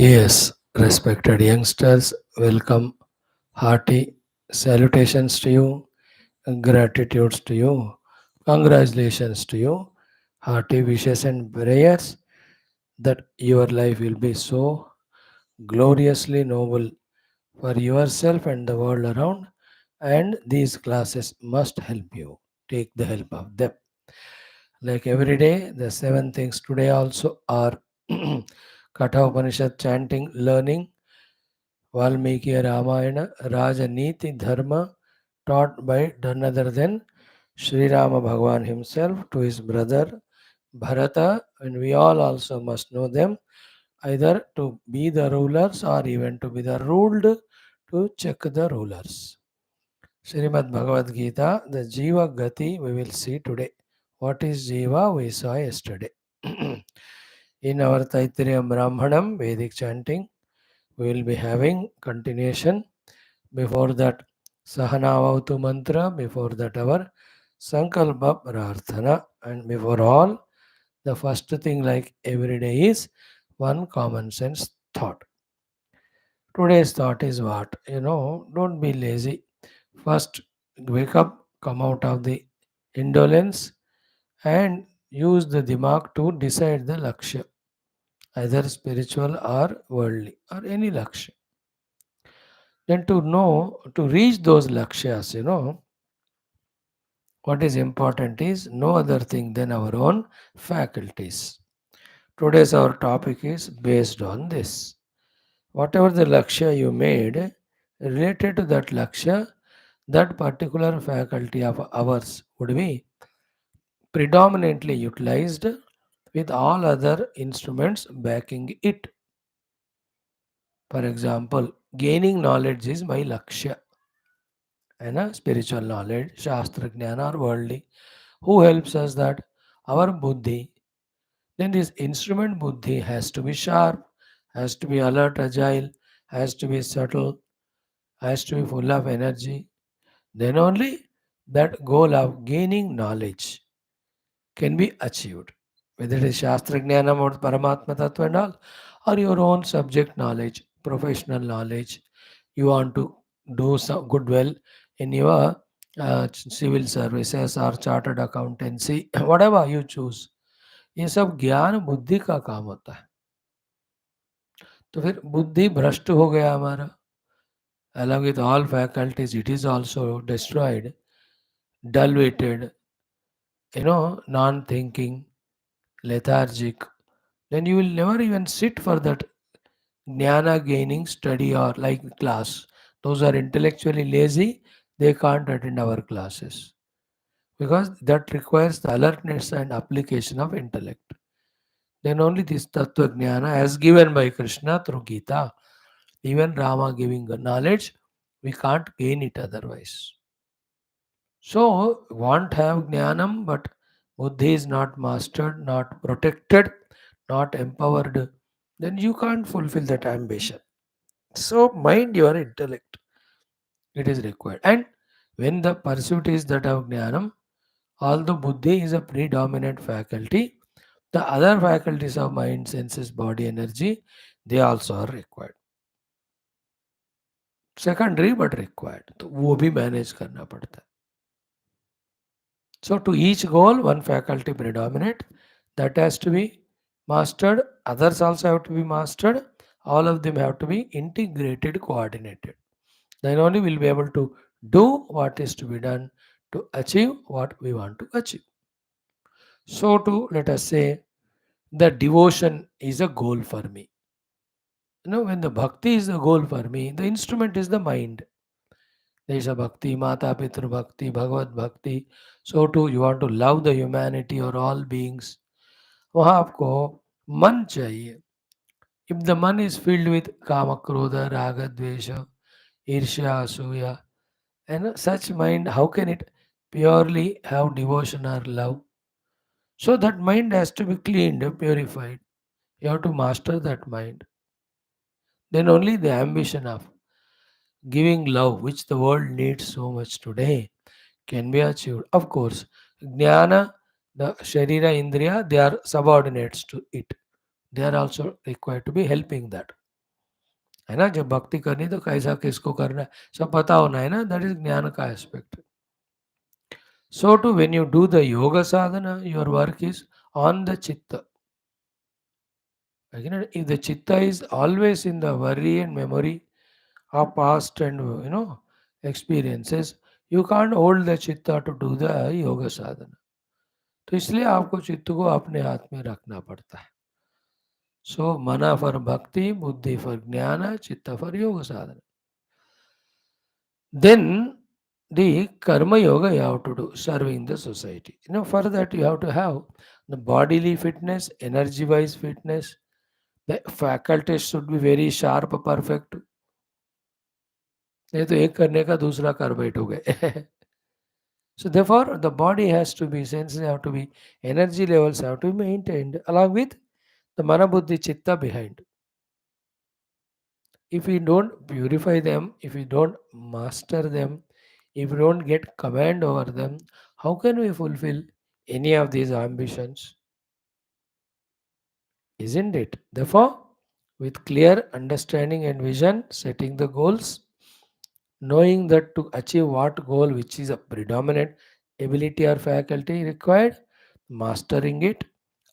Yes, respected youngsters, welcome. Hearty salutations to you, gratitudes to you, congratulations to you, hearty wishes and prayers that your life will be so gloriously noble for yourself and the world around. And these classes must help you. Take the help of them. Like every day, the seven things today also are Katha Upanishad chanting, learning, Valmiki Ramayana, Rajanīthi Dharma, taught by none other than Sri Rama Bhagwan himself to his brother Bharata, and we all also must know them, either to be the rulers or even to be the ruled, to check the rulers. Srimad Bhagavad Gita, the Jeeva Gati, we will see today. What is Jeeva? We saw yesterday. In our Taittiriya Brahmanam, Vedic chanting, we will be having continuation. Before that, Sahanavautu mantra. Before that, our Sankalpa Prarthana. And before all, the first thing, like every day, is one common sense thought. Today's thought is what? Don't be lazy. First, wake up, come out of the indolence, and use the dimag to decide the lakshya, either spiritual or worldly, or any lakshya. Then to reach those lakshyas, what is important is no other thing than our own faculties. Today's our topic is based on this. Whatever the lakshya you made, related to that lakshya, that particular faculty of ours would be predominantly utilized with all other instruments backing it. For example, gaining knowledge is my lakshya. Spiritual knowledge, Shastra Jnana or worldly. Who helps us that? Our buddhi. Then this instrument buddhi has to be sharp, has to be alert, agile, has to be subtle, has to be full of energy. Then only that goal of gaining knowledge can be achieved. Whether it is Shastra Jnanam or Paramatma Tattva and all, or your own subject knowledge, professional knowledge, you want to do some good well in your civil services or chartered accountancy, whatever you choose. ये सब ज्ञान बुद्धि का काम होता है. तो फिर बुद्धि भ्रष्ट हो गया हमारा, along with all faculties it is also destroyed, dull-witted, non-thinking, lethargic. Then you will never even sit for that jnana gaining study or like class. Those are intellectually lazy, they can't attend our classes because that requires the alertness and application of intellect. Then only this tattva jnana as given by Krishna through Gita, even Rama giving the knowledge, we can't gain it otherwise. So, want have jnanam, but buddhi is not mastered, not protected, not empowered, then you can't fulfill that ambition. So, mind your intellect, it is required. And when the pursuit is that of jnanam, although buddhi is a predominant faculty, the other faculties of mind, senses, body, energy, they also are required. Secondary but required. तो वो भी manage करना पड़ता है. So to each goal, one faculty predominate, that has to be mastered. Others also have to be mastered. All of them have to be integrated, coordinated. Then only we'll be able to do what is to be done to achieve what we want to achieve. So to let us say the devotion is a goal for me. When the bhakti is the goal for me, the instrument is the mind. There is a bhakti, Mata Pitru Bhakti, Bhagavad Bhakti. So too, you want to love the humanity or all beings. वहाँ आपको मन चाहिए. If the मन is filled with kama, krodha, raga, dvesha, irsha, asuya, and such mind, how can it purely have devotion or love? So that mind has to be cleaned, purified. You have to master that mind. Then only the ambition of giving love, which the world needs so much today, can be achieved. Of course, jnana, the sharira, indriya, they are subordinates to it. They are also required to be helping that. है ना? जब भक्ति करनी तो कैसा किसको करना है सब पता होना है ना, दैट इज ज्ञान का aspect. So too when you do the yoga sadhana, your work is on the chitta. Again, if the chitta is always in the worry and memory of past and experiences, you can't hold the chitta to do the yoga sadhana. तो इसलिए आपको चित्त को अपने हाथ में रखना पड़ता है. सो मना फॉर भक्ति, बुद्धि फॉर ज्ञान, चित्त फॉर योग साधना. Then the karma yoga you have to do, serving the society. For that you have to have the bodily fitness, energy wise fitness. The faculties should be very sharp, perfect. नहीं तो एक करने का दूसरा कर बैठोगे. So therefore the body has to be, senses have to be, energy levels have to be maintained along with the mana buddhi chitta behind. If we don't purify them, if we don't master them, if we don't get command over them, how can we fulfill any of these ambitions? Isn't it? Therefore, with clear understanding and vision, setting the goals, knowing that to achieve what goal, which is a predominant ability or faculty required, mastering it,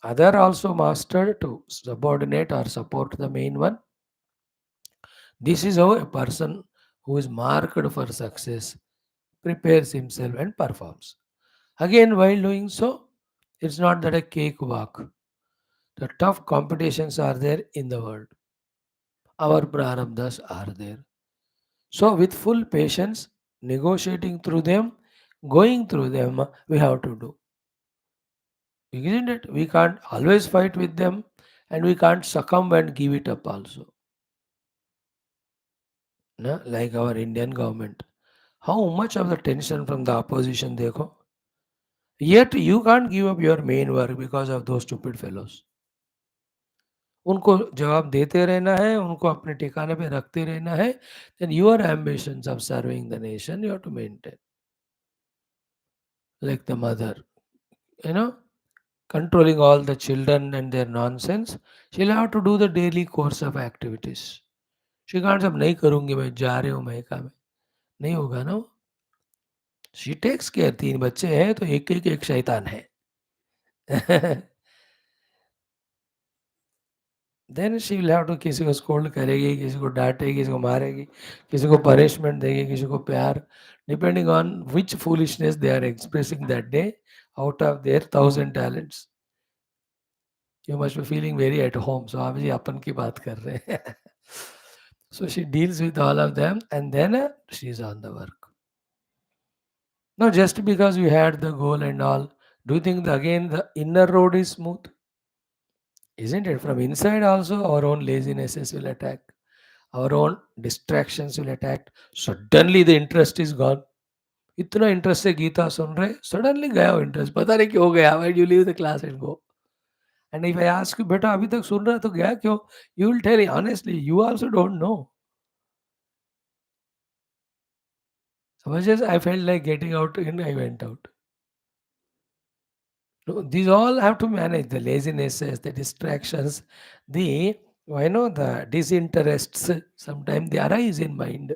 other also mastered to subordinate or support the main one. This is how a person who is marked for success prepares himself and performs. Again, while doing so, it's not that a cakewalk. The tough competitions are there in the world. Our prarabdhas are there. So, with full patience, negotiating through them, going through them, we have to do. Isn't it? We can't always fight with them and we can't succumb and give it up also. No? Like our Indian government. How much of the tension from the opposition देखो. Yet you can't give up your main work because of those stupid fellows. उनको जवाब देते रहना है, उनको अपने ठिकाने पे रखते रहना है. Then your ambitions of serving the nation you have to maintain. Like the mother, you know, controlling all the children and their nonsense, she'll have to do the daily course of activities. She can't say नहीं करूँगी मैं जा रही हूँ महका में, नहीं होगा ना. She takes care. 3 बच्चे हैं तो एक शैतान है. Then she will have to, किसी को स्कोल्ड करेगी, किसी को डांटेगी, किसी को मारेगी, किसी को पनिशमेंट देगी, किसी को प्यार, depending on which foolishness they are expressing that day out of their 1000 talents. You must be feeling very at home. So आप जी अपन की बात कर रहे हैं. So she deals with all of them and then she is on the work. No just because we had the goal and all, do you think again the inner road is smooth? Isn't it? From inside also our own lazinesses will attack. Our own distractions will attack. Suddenly the interest is gone. इतना interest से गीता सुन रहे, suddenly गया वो interest, पता नहीं क्यों गया. Why you leave the class and go. And if I ask you बेटा अभी तक सुन रहा तो गया क्यों, you will tell honestly you also don't know. समझे? I felt like getting out and I went out. No, these all have to manage the lazinesses, the distractions, the the disinterests. Sometimes they arise in mind.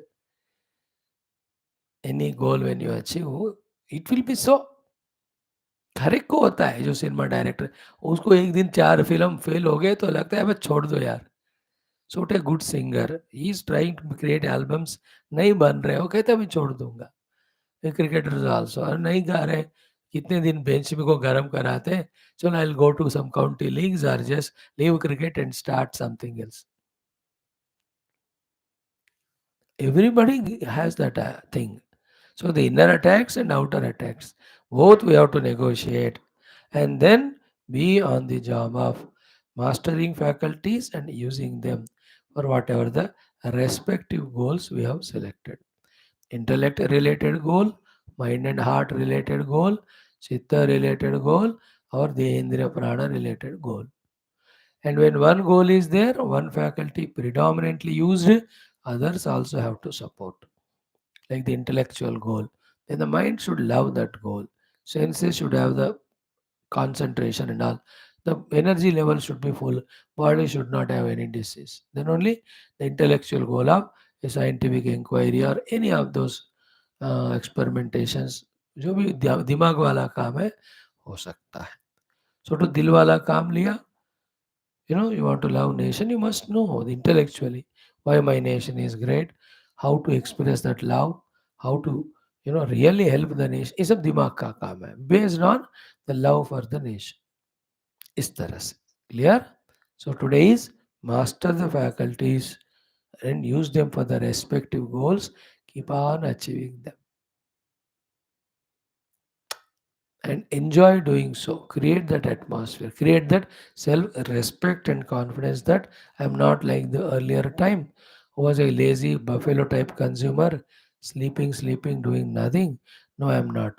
Any goal when you achieve, it will be so. हर एक को होता है जो cinema director, उसको एक दिन 4 film fail हो गए तो लगता है बस छोड़ दो यार. So a good singer, he is trying to create albums, नहीं बन रहे हो कहते मैं छोड़ दूंगा. क्रिकेटर्स आल्सो, और नहीं गा रहे, कितने दिन बेंच में को गर्म कराते हैं, चलो I will go to some county leagues और just leave cricket and start something else. Everybody has that thing. So the inner attacks and outer attacks, both we have to negotiate and then be on the job of mastering faculties and using them for whatever the respective goals we have selected. Intellect related goal, mind and heart related goal, chitta related goal, or the indriya prana related goal. And when one goal is there, one faculty predominantly used, others also have to support, like the intellectual goal. Then the mind should love that goal. Senses should have the concentration and all. The energy level should be full. Body should not have any disease. Then only the intellectual goal of a scientific inquiry or any of those experimentations, जो भी दिमाग वाला काम है हो सकता है. So to दिल वाला काम लिया, you want to love nation, you must know intellectually why my nation is great, how to express that love, how to really help the nation. ये सब दिमाग का काम है based on the love for the nation. इस तरह से clear. So today is master the faculties and use them for the respective goals. Keep on achieving them and enjoy doing so. Create that atmosphere, create that self respect and confidence that I'm not like the earlier time who was a lazy buffalo type consumer, sleeping, doing nothing. No, I'm not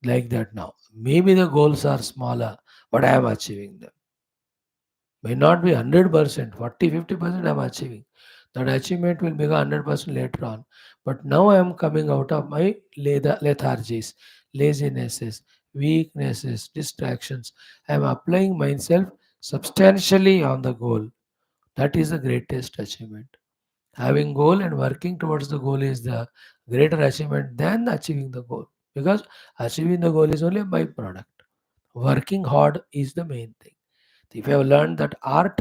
like that now. Maybe the goals are smaller, but I am achieving them. May not be 100%, 40, 50% I'm achieving. That achievement will become 100% later on. But now I am coming out of my lethargies, lazinesses, weaknesses, distractions. I am applying myself substantially on the goal. That is the greatest achievement. Having goal and working towards the goal is the greater achievement than achieving the goal. Because achieving the goal is only a byproduct. Working hard is the main thing. If you have learned that art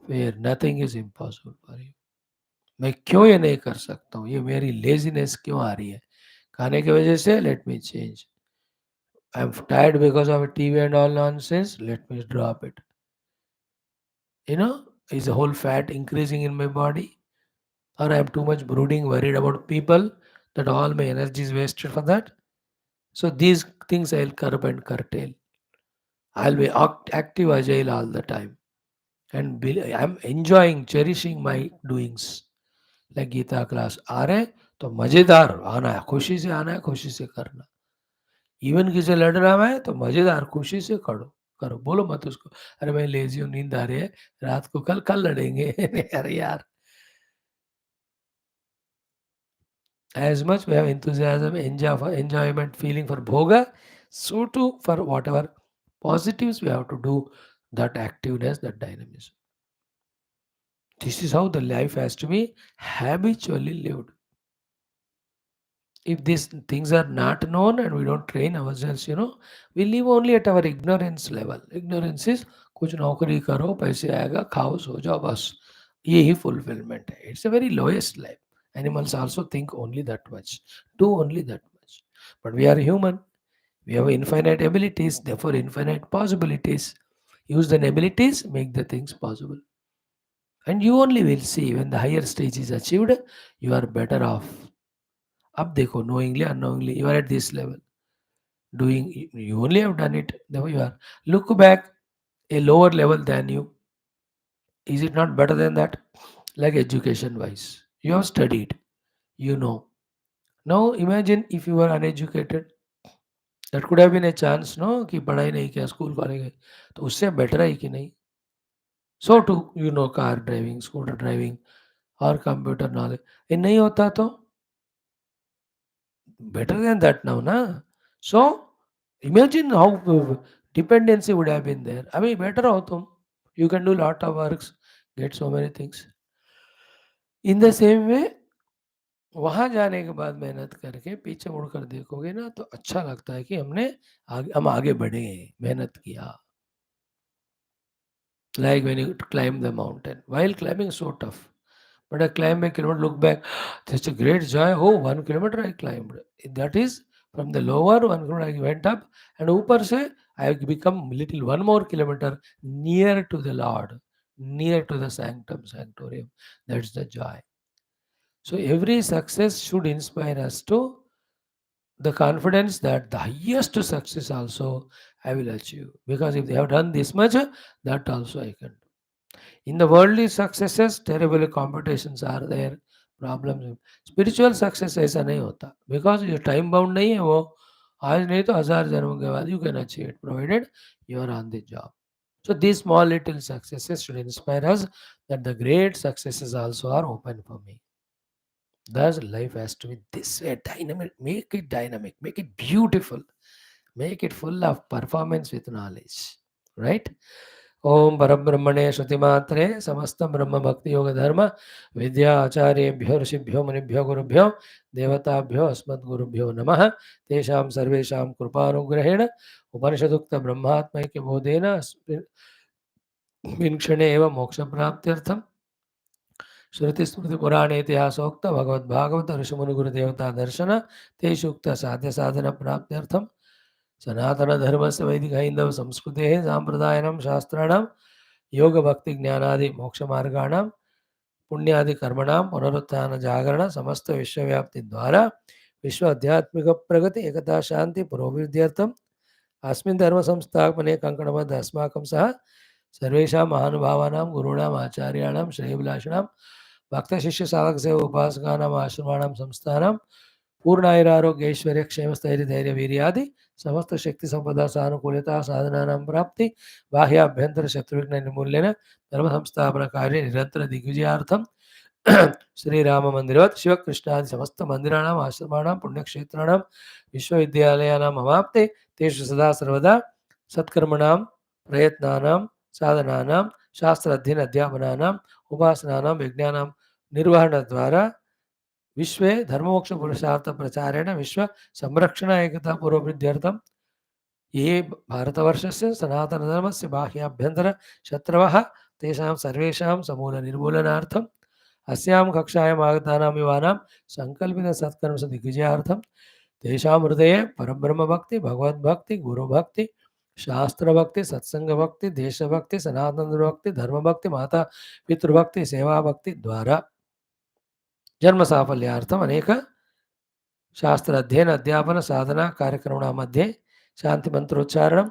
where nothing is impossible for you, मैं क्यों ये नहीं कर सकता हूँ, ये मेरी laziness क्यों आ रही है, खाने की वजह से, let me change. I am tired because of TV and all nonsense, let me drop it. you know is the whole fat increasing in my body, or I am too much brooding worried about people that all my energy is wasted for that. So these things I'll curb and curtail. I'll be active, agile all the time, and I'm enjoying, cherishing my doings. Like Gita class आ रहे हैं तो मज़ेदार आना है, खुशी से आना है, खुशी से करना. इवन किसी लड़ रहा है तो मज़ेदार खुशी से करो, करो, बोलो मत उसको अरे मैं लेजी हूँ, नींद आ रही है, रात को कल कल लड़ेंगे. अरे यार, as much we have enthusiasm, enjoyment, feeling for bhoga, so too for whatever positives we have to do, that activeness, that dynamism. This is how the life has to be habitually lived. If these things are not known and we don't train ourselves, we live only at our ignorance level. Ignorance is कुछ नौकरी करो, पैसे आएगा, खाओ, सो जाओ, बस यही fulfillment है. It's a very lowest life. Animals also think only that much, do only that much. But we are human. We have infinite abilities, therefore infinite possibilities. Use the abilities, make the things possible. And you only will see when the higher stage is achieved, you are better off. अब देखो, knowingly, unknowingly, you are at this level. Doing, you only have done it, therefore you are. Look back, a lower level than you. Is it not better than that? Like education wise. You have studied, you know. Now imagine if you were uneducated. That could have been a chance, no? कि पढ़ाई नहीं किया, school college गए, तो उससे better है कि नहीं. So to car driving, scooter driving और कंप्यूटर नॉलेज, ये नहीं होता तो better than that now, na? So imagine how dependency would have been there. I mean, better ho tum. You can do lot of works, get so many things. In the same way, वहाँ जाने के बाद मेहनत करके पीछे मुड़कर देखोगे ना तो अच्छा लगता है कि हम आगे बढ़े, मेहनत किया. Like when you climb the mountain. While climbing so tough. But I climb a kilometer, look back, that's a great joy. Oh, 1 kilometer I climbed. That is from the lower 1 kilometer I went up, and upar se I have become little 1 more kilometer near to the Lord, near to the sanctorium. That's the joy. So every success should inspire us to the confidence that the highest success also I will achieve. Because if they have done this much, that also I can. In the worldly successes, terrible competitions are there, problems. Spiritual success ऐसा नहीं होता, because ये time bound नहीं है वो. आज नहीं तो 1000 जन्मों के बाद you can achieve it, provided you are on the job. So these small little successes should inspire us that the great successes also are open for me. Thus, life has to be this way, dynamic, make it beautiful, make it full of performance with knowledge. right? ओम परब्रह्मणे श्रुतिमात्रे समस्त ब्रह्म भक्ति योग धर्म विद्या आचार्येभ्यो ऋषिभ्यो मुनिभ्यो गुरुभ्यो देवताभ्यो अस्मद्गुरुभ्यो नमः। तेषां सर्वेषां कृपानुग्रहेण उपनिषदुक्त ब्रह्मात्मैक्य बोधेन अस्मिन् क्षणे एव मोक्षप्राप्त्यर्थं श्रुतिस्मृतिपुराणेतिहासोक्त भगवद्भागवत ऋषिमुनिगुरुदेवता दर्शन तेषुक्त साध्य साधन प्राप्त्यर्थं सनातन धर्म से वैदिक हैंदव संस्कृते सांप्रदायिनां शास्त्राणां योग भक्ति ज्ञानादि मोक्ष मार्गाणां पुण्यादि कर्मणां पुनरुत्थान जागरण समस्त विश्वव्याप्ति द्वारा विश्व आध्यात्मिक प्रगति एकता शांति पुरोभिवृद्ध्यर्थम अस्मिन् धर्म संस्थापने कंकणबद्ध अस्माकं सह सर्वेषां महानुभावानां गुरूणाम् आचार्याणां श्रेयभिलाषिणां भक्तशिष्य साधक सेवा उपासकानाम् आश्रमाणां संस्थानां पूर्णायुरारोग्यैश्वर्य क्षेम स्थैर्य धैर्य वीर्यादि समस्त शक्ति संपदा सानुकूलता साधनानां प्राप्ति बाह्याभ्यंतर शत्रुघ्न निर्मूल्यन धर्म संस्थापन कार्य निरंतर दिग्विजयार्थम श्री राम मंदिरवत् शिव कृष्णादि समस्त मंदिराणाम् आश्रमाणां पुण्यक्षेत्राणां विश्वविद्यालयानाम् अवाप्ते तेषु सदा सर्वदा सत्कर्मणां प्रयत्नानां साधनानां शास्त्र अध्ययन अध्यापनानाम् उपासनानां यज्ञानां निर्वहणद्वारा विश्वे धर्मोक्ष पुरुषार्थ प्रचारेण विश्व संरक्षण एकता पूर्ववृद्ध्यर्थं ये भारतवर्षस्य सनातनधर्मस्य बाह्याभ्यन्तर शत्रवः तेषां सर्वेषां समूलनिर्मूलनार्थम् अस्यां कक्षायाम् आगतानां युवानां सङ्कल्पितसत्कर्मसदिग्विजयार्थं तेषां हृदये परब्रह्मभक्ति भगवद्भक्ति गुरुभक्ति शास्त्रभक्ति सत्संगभक्ति देशभक्ति सनातनभक्ति धर्मभक्ति माता पितृभक्ति सेवाभक्ति द्वारा जन्म साफल्यार्थम अनेक शास्त्र अध्ययन अध्यापन साधना कार्यक्रमों मध्ये शांति मंत्रोच्चारण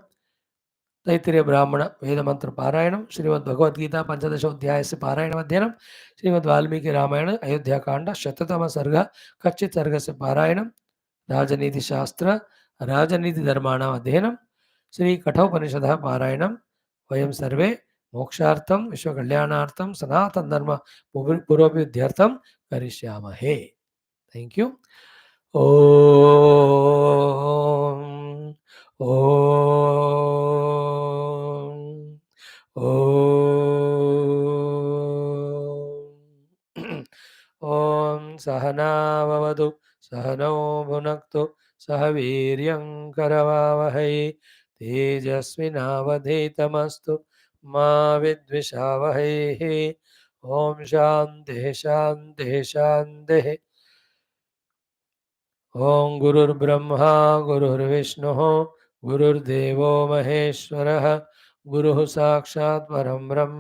तैत्तिरीय ब्राह्मण वेद मंत्र पारायणम श्रीमद् भगवद्गीता पंचदशोध्याय से पारायण अध्ययनम श्रीमद् वाल्मीकि रामायण अयोध्याकांड शततम सर्ग कच्चित् सर्ग से पारायणम राजनीति शास्त्र राजनीति धर्माणाम अध्ययनम श्री कठोपनिषदः पारायणम वयं सर्वे मोक्षार्थम विश्व कल्याणार्थम सनातन धर्म पुरोभिवृद्ध्यर्थम करिष्यामहे। Thank you. ओम ओम ओम ओम सहनाववतु सहनौ भुनक्तु सह वीर्यं करवावहै तेजस्विनावधीतमस्तु मा विद्विषावहैः। ओम शान्तिः शान्तिः शान्तिः। ओम गुरुर्ब्रह्मा गुरुर्विष्णुः गुरुर्देवो महेश्वरः गुरुः साक्षात् परं ब्रह्म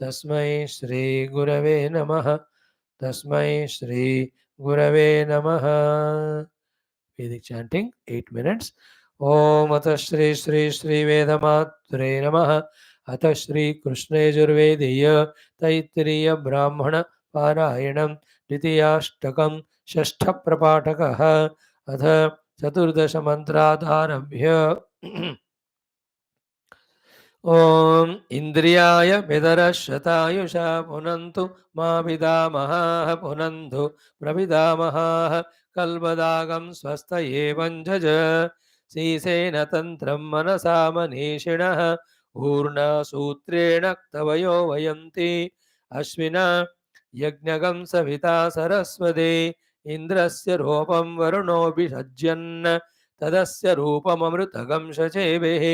तस्मै श्री गुरवे नमः तस्मै श्री गुरवे नमः। Vedic chanting 8 minutes. ओम अथ श्री श्री श्री वेदमात्रे नमः। अथ श्री कृष्णयजुर्वेदीय तैत्तिरीय ब्राह्मण पारायणं द्वितीयाष्टकं षष्ठ प्रपाठकः। अथ चतुर्दश मंत्रादारभ्य ओम इंद्रियाय विदरशतायुषा पुनन्तु मा विदामहाः पुनन्तु प्रविदामहाः कल्पदागं स्वस्तये वञ्जज शीसेन तन्त्रं मनसा मनीषिणः ऊर्णसूत्रेण क्तवयो वयन्ति अश्विना यज्ञगं सविता सरस्वती इन्द्रस्य रूपं वरुणोऽभिषज्यन् तदस्य रूपममृतगं शचेभिः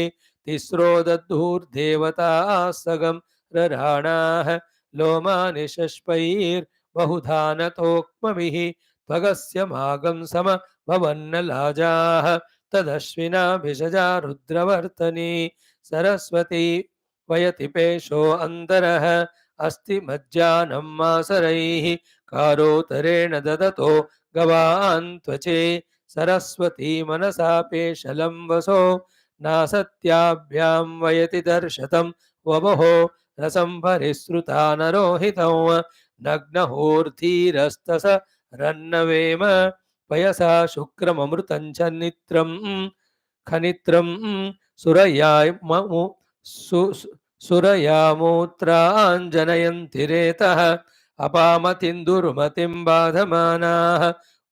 तिस्रो दद्धूर्देवतासगं रराणाः लोमानि शष्पैर्बहुधानतोक्मभिः त्वगस्य मागं सम भवन्नलाजाः तदश्विना भिषजा रुद्रवर्तनी सरस्वती वयति पेशो अन्तरः अस्ति मज्जानं मासरैः कारोतरेण ददतो गवान् त्वचे सरस्वती मनसा पेशलं वसो नासत्याभ्यां वयति दर्शतं ववोः रसं परिसृता नरोहितं नग्नहोर्धीरस्तस रन्नवेम पयसा शुक्रममृतं च नित्रं खनित्रं सुरयामूत्राञ्जनयन्ति रेतः अपामतिन्दुर्मतिं बाधमानाः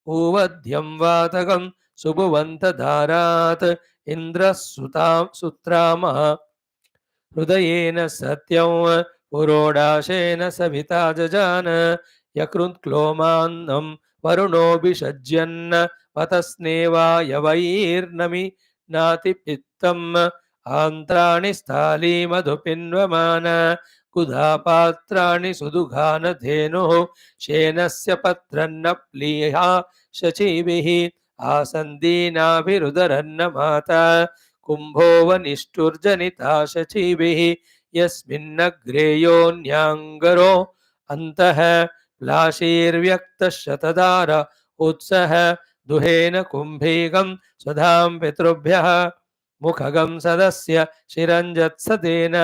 ऊवध्यं वातकं सुभुवन्तधारात् इन्द्रः सुत्रामः हृदयेन सत्यं पुरोडाशेन सविता जजान यकृत्क्लोमान्नं वरुणोऽभिषज्यन् मतस्नेवाय वैर्नमि नातिपित्तम् आन्त्राणि स्थाली मधुपिन्वमान कुधापात्राणि सुदुघानधेनुः शेनस्य पत्रन्न प्लीहा शचीभिः आसन्दीनाभिरुदरन्न माता कुम्भोवनिष्ठुर्जनिता शचीभिः यस्मिन्नग्रेयोऽन्याङ्गरो अन्तः प्लाशीर्व्यक्तशतधार उत्सः दुहेन कुम्भीगं स्वधां पितृभ्यः मुखगं सदस्य शिरञ्जत्सतेन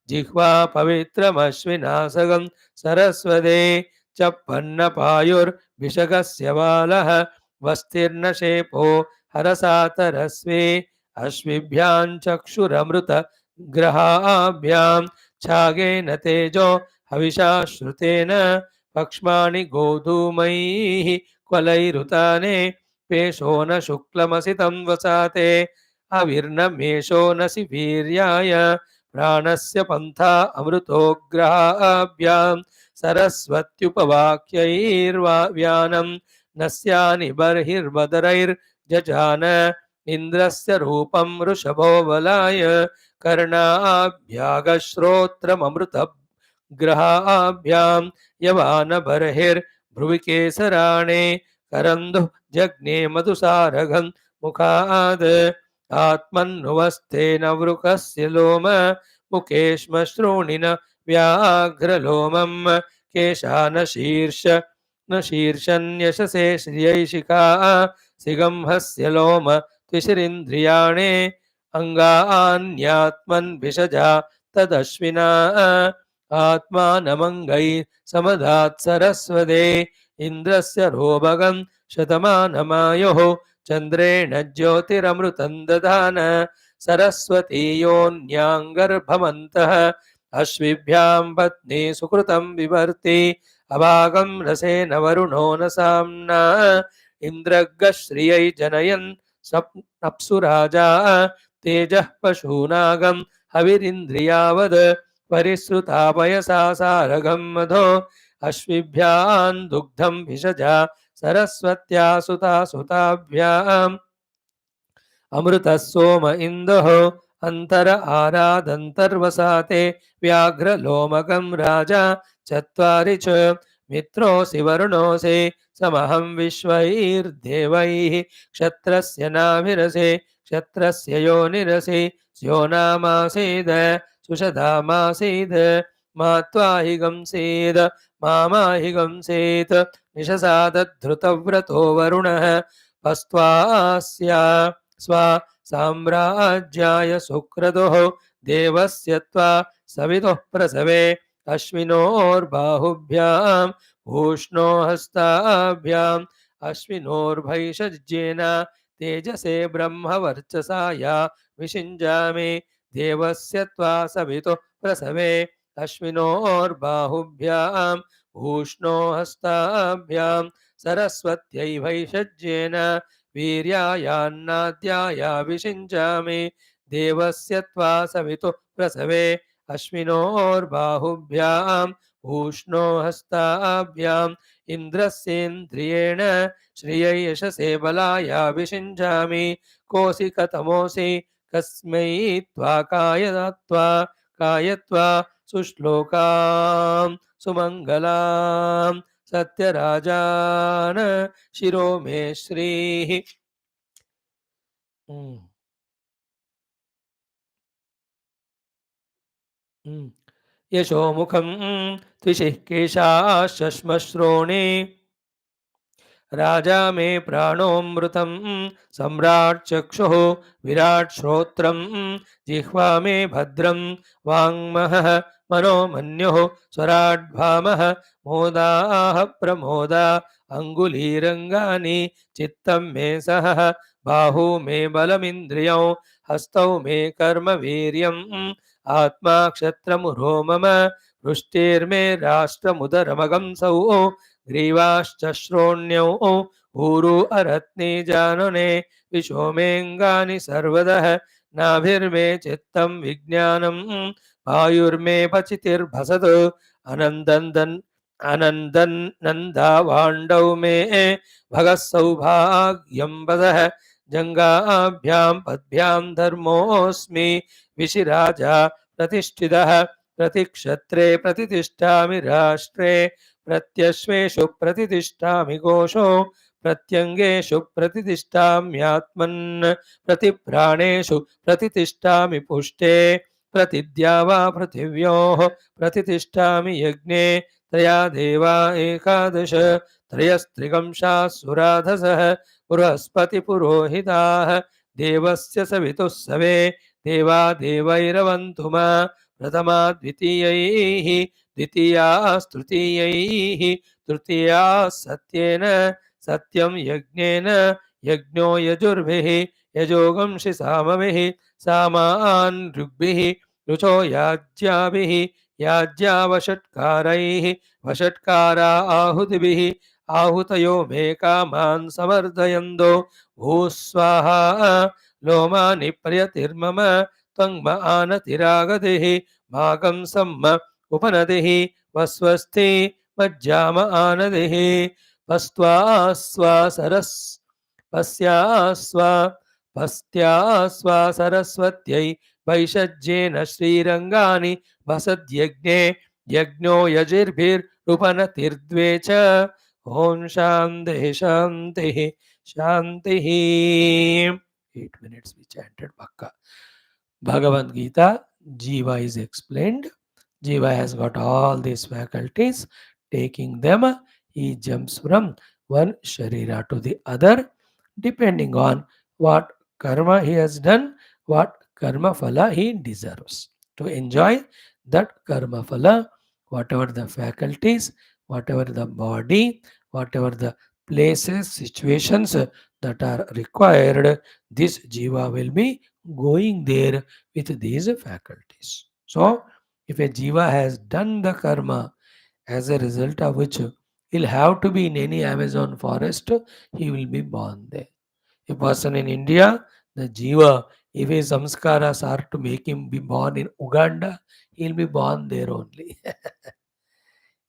जिह्वा पवित्रमश्विनासगं सरस्वते चप्पन्नपायुर्भिषगस्य बालः वस्तिर्न शेपो हरसातरस्वे अश्विभ्यां चक्षुरमृत ग्रहाभ्यां छागेन तेजो हविषा श्रुतेन पक्ष्माणि गोधूमैः क्वलैरुताने पेशो न शुक्लमसितं वसाते अविर्नमेषो नसि वीर्याय प्राणस्य पन्था अमृतोग्रहाभ्यां सरस्वत्युपवाक्यैर्व्यानं नस्यानि बर्हिर्बदरैर्जजान इन्द्रस्य रूपं वृषभो बलाय कर्णाभ्यागश्रोत्रममृतग्रहाभ्यां यवान बर्हिर्भ्रुविकेसराणे करन्दुः जज्ञे मधुसारगं मुखाद् आत्मन्नुवस्तेन वृकस्य लोम मुखे श्मश्रूणिन व्याघ्रलोमं केशान शीर्ष न शीर्षन्यशसे श्रियैशिखा सिगंहस्य लोम त्रिशिरिन्द्रियाणे अङ्गान्यात्मन्भिषजा तदश्विना आत्मानमङ्गै समदात् सरस्वते इन्द्रस्य रोभगं शतमानमायुः चन्द्रेण ज्योतिरमृतं दधान सरस्वती योऽन्याङ्गर्भमन्तः अश्विभ्यां पत्नी सुकृतं विवर्ति अभागं रसेन वरुणो न साम्ना इन्द्रग्श्रियै जनयन् अप्सुराजा तेजः पशूनागं हविरिन्द्रियावद् परिसृता पयसा सारगं मधो अश्विभ्यां दुग्धं भिषजा सरस्वत्या सुता सुताभ्याम् अमृतः सोम इन्दुः अन्तर आरादन्तर्वसाते व्याघ्रलोमकं राजा चत्वारि च मित्रोऽसि वरुणोऽसि समहं विश्वैर्देवैः क्षत्रस्य नाभिरसि क्षत्रस्य योनिरसि स्योनामासीद सुषधामासीद मा त्वाहि गंसीद मामाहि गंसीत् निशसादद्धृतव्रतो वरुणः पस्त्वास्या स्वा साम्राज्याय सुक्रतुः देवस्य त्वा सवितुः प्रसवे अश्विनोर्बाहुभ्यां भूष्णो हस्ताभ्याम् अश्विनोर्भैषज्येन तेजसे ब्रह्मवर्चसा या विषिञ्जामि देवस्य त्वा सवितुः प्रसवे अश्विनोर्बाहुभ्यां भूष्णो हस्ताभ्यां सरस्वत्यै भैषज्येन वीर्यायान्नाद्याया विषिञ्जामि देवस्य त्वा सवितुः प्रसवे अश्विनोर्बाहुभ्यां भूष्णो हस्ताभ्याम् इन्द्रस्येन्द्रियेण श्रियै यशसे बलाया विषिञ्जामि कोऽसि कथमोऽसि कस्मै त्वा कायत्वा सुश्लोकां सुमङ्गलां सत्यराजान शिरो मे श्रीः यशो मुखं त्विषिः केशाश्श्मश्रोणे राजा मे प्राणोऽमृतं सम्राट् चक्षुः विराट् श्रोत्रं जिह्वा मे भद्रं वाङ्महः मनोमन्युः स्वराड्भामः मोदाः प्रमोदा अङ्गुलीरङ्गानि चित्तं मे सहः बाहू मे बलमिन्द्रियौ हस्तौ मे कर्मवीर्यम् आत्मा क्षत्रमुरो मम वृष्टिर्मे राष्ट्रमुदरमगंसौ ग्रीवाश्च श्रोण्यौ ऊरु अरत्ने जानने विशोमेऽङ्गानि सर्वदः नाभिर्मे चित्तं विज्ञानं आयुर्मे पचितिर्भसत् अनन्दन्दन् अनन्दन् नन्दावाण्डौ मे भगः सौभाग्यं वदः जङ्गाभ्यां पद्भ्यां धर्मोऽस्मि विशिराजा प्रतिष्ठितः प्रतिक्षत्रे प्रतिष्ठामि राष्ट्रे प्रत्यश्वेषु प्रतिष्ठामि घोषो प्रत्यङ्गेषु प्रतिष्ठाम्यात्मन् प्रतिप्राणेषु प्रतिष्ठामि पुष्टे प्रतिद्यावा पृथिव्योः प्रतिष्ठामि यज्ञे त्रया देवा एकादश त्रयस्त्रिगंशाः सुराधसः बृहस्पतिपुरोहिताः देवस्य सवितुः सवे देवा देवैरवन्तु मा प्रथमा द्वितीयैः द्वितीयास्तृतीयैः तृतीयाः सत्येन सत्यं यज्ञेन यज्ञो यजुर्भिः यजोगंषि सामभिः सामान् ऋग्भिः ऋचो याज्ञाभिः याज्ञावषट्कारैः वषट्कारा आहुतिभिः आहुतयो मे कामान् समर्दयन्तो भूस्वाहा लोमानि प्रयतिर्मम त्वङ्म आनतिरागतिः भागं सम्म उपनतिः वस्वस्ति मज्जाम आनदिः पस्त्वा स्वा सरस् पस्यास्वा पस्त्यास्वा सरस्वत्यै वैषज्येन श्रीरङ्गानि वसद्यज्ञे यज्ञो यजिर्भिरुपनतिर्द्वे च ॐ शान्तिः शान्तिः शान्तिः 8 minutes we chanted Bhakka. Bhagavad Gita, Jiva is explained. Jiva has got all these faculties. Taking them, he jumps from one Sharira to the other, depending on what karma he has done, what karma phala he deserves. To enjoy that karma phala, whatever the faculties, whatever the body, whatever the places, situations that are required, this Jiva will be going there with these faculties. So, if a Jiva has done the karma, as a result of which he'll have to be in any Amazon forest, he will be born there. A person in India, the Jiva, if his samskaras are to make him be born in Uganda, he'll be born there only.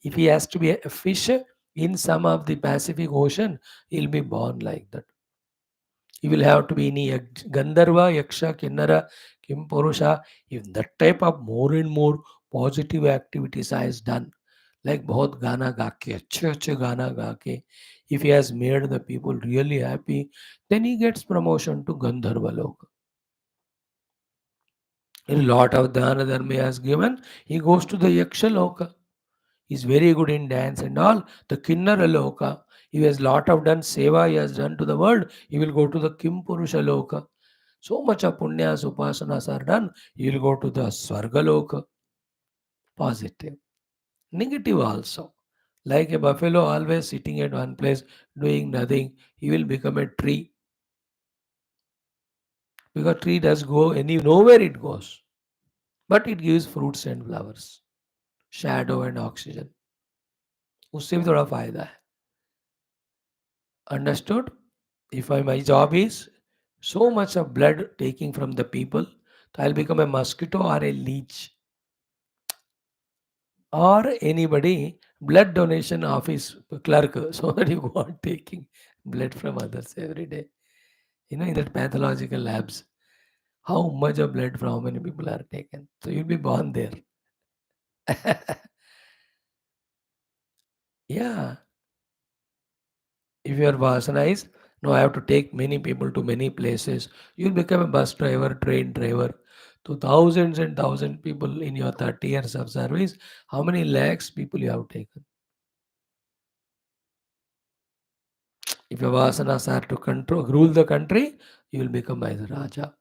If he has to be a fish in some of the Pacific Ocean, he'll be born like that. He will have to be in Gandharva, Yaksha, Kinnara, Kim Purusha. If that type of more and more positive activities has done, like बहुत गाना गा के अच्छे अच्छे गाना गा के, if he has made the people really happy, then he gets promotion to Gandharva Loka. A lot of dana dharma he has given, he goes to the Yaksha Loka. He's very good in dance and all. The Kinnara Loka, he has lot of done seva he has done to the world, he will go to the Kim Purusha Loka. So much of punyas, upasanas are done, he will go to the Swarga Loka. Positive. Negative also. Like a buffalo always sitting at one place doing nothing, he will become a tree. Because tree does go nowhere it goes. But it gives fruits and flowers, shadow and oxygen. उससे भी थोड़ा फायदा है. Understood? If my job is so much of blood taking from the people, I'll become a mosquito or a leech. Or anybody, blood donation office clerk, so that you go on taking blood from others every day. In that pathological labs, how much of blood from how many people are taken. So you'll be born there. Yeah. If your vasana is, no, I have to take many people to many places, you'll become a bus driver, train driver. To thousands and thousands people in your 30 years of service, how many lakhs people you have taken? If your vasanas are to rule the country, you will become as a Raja.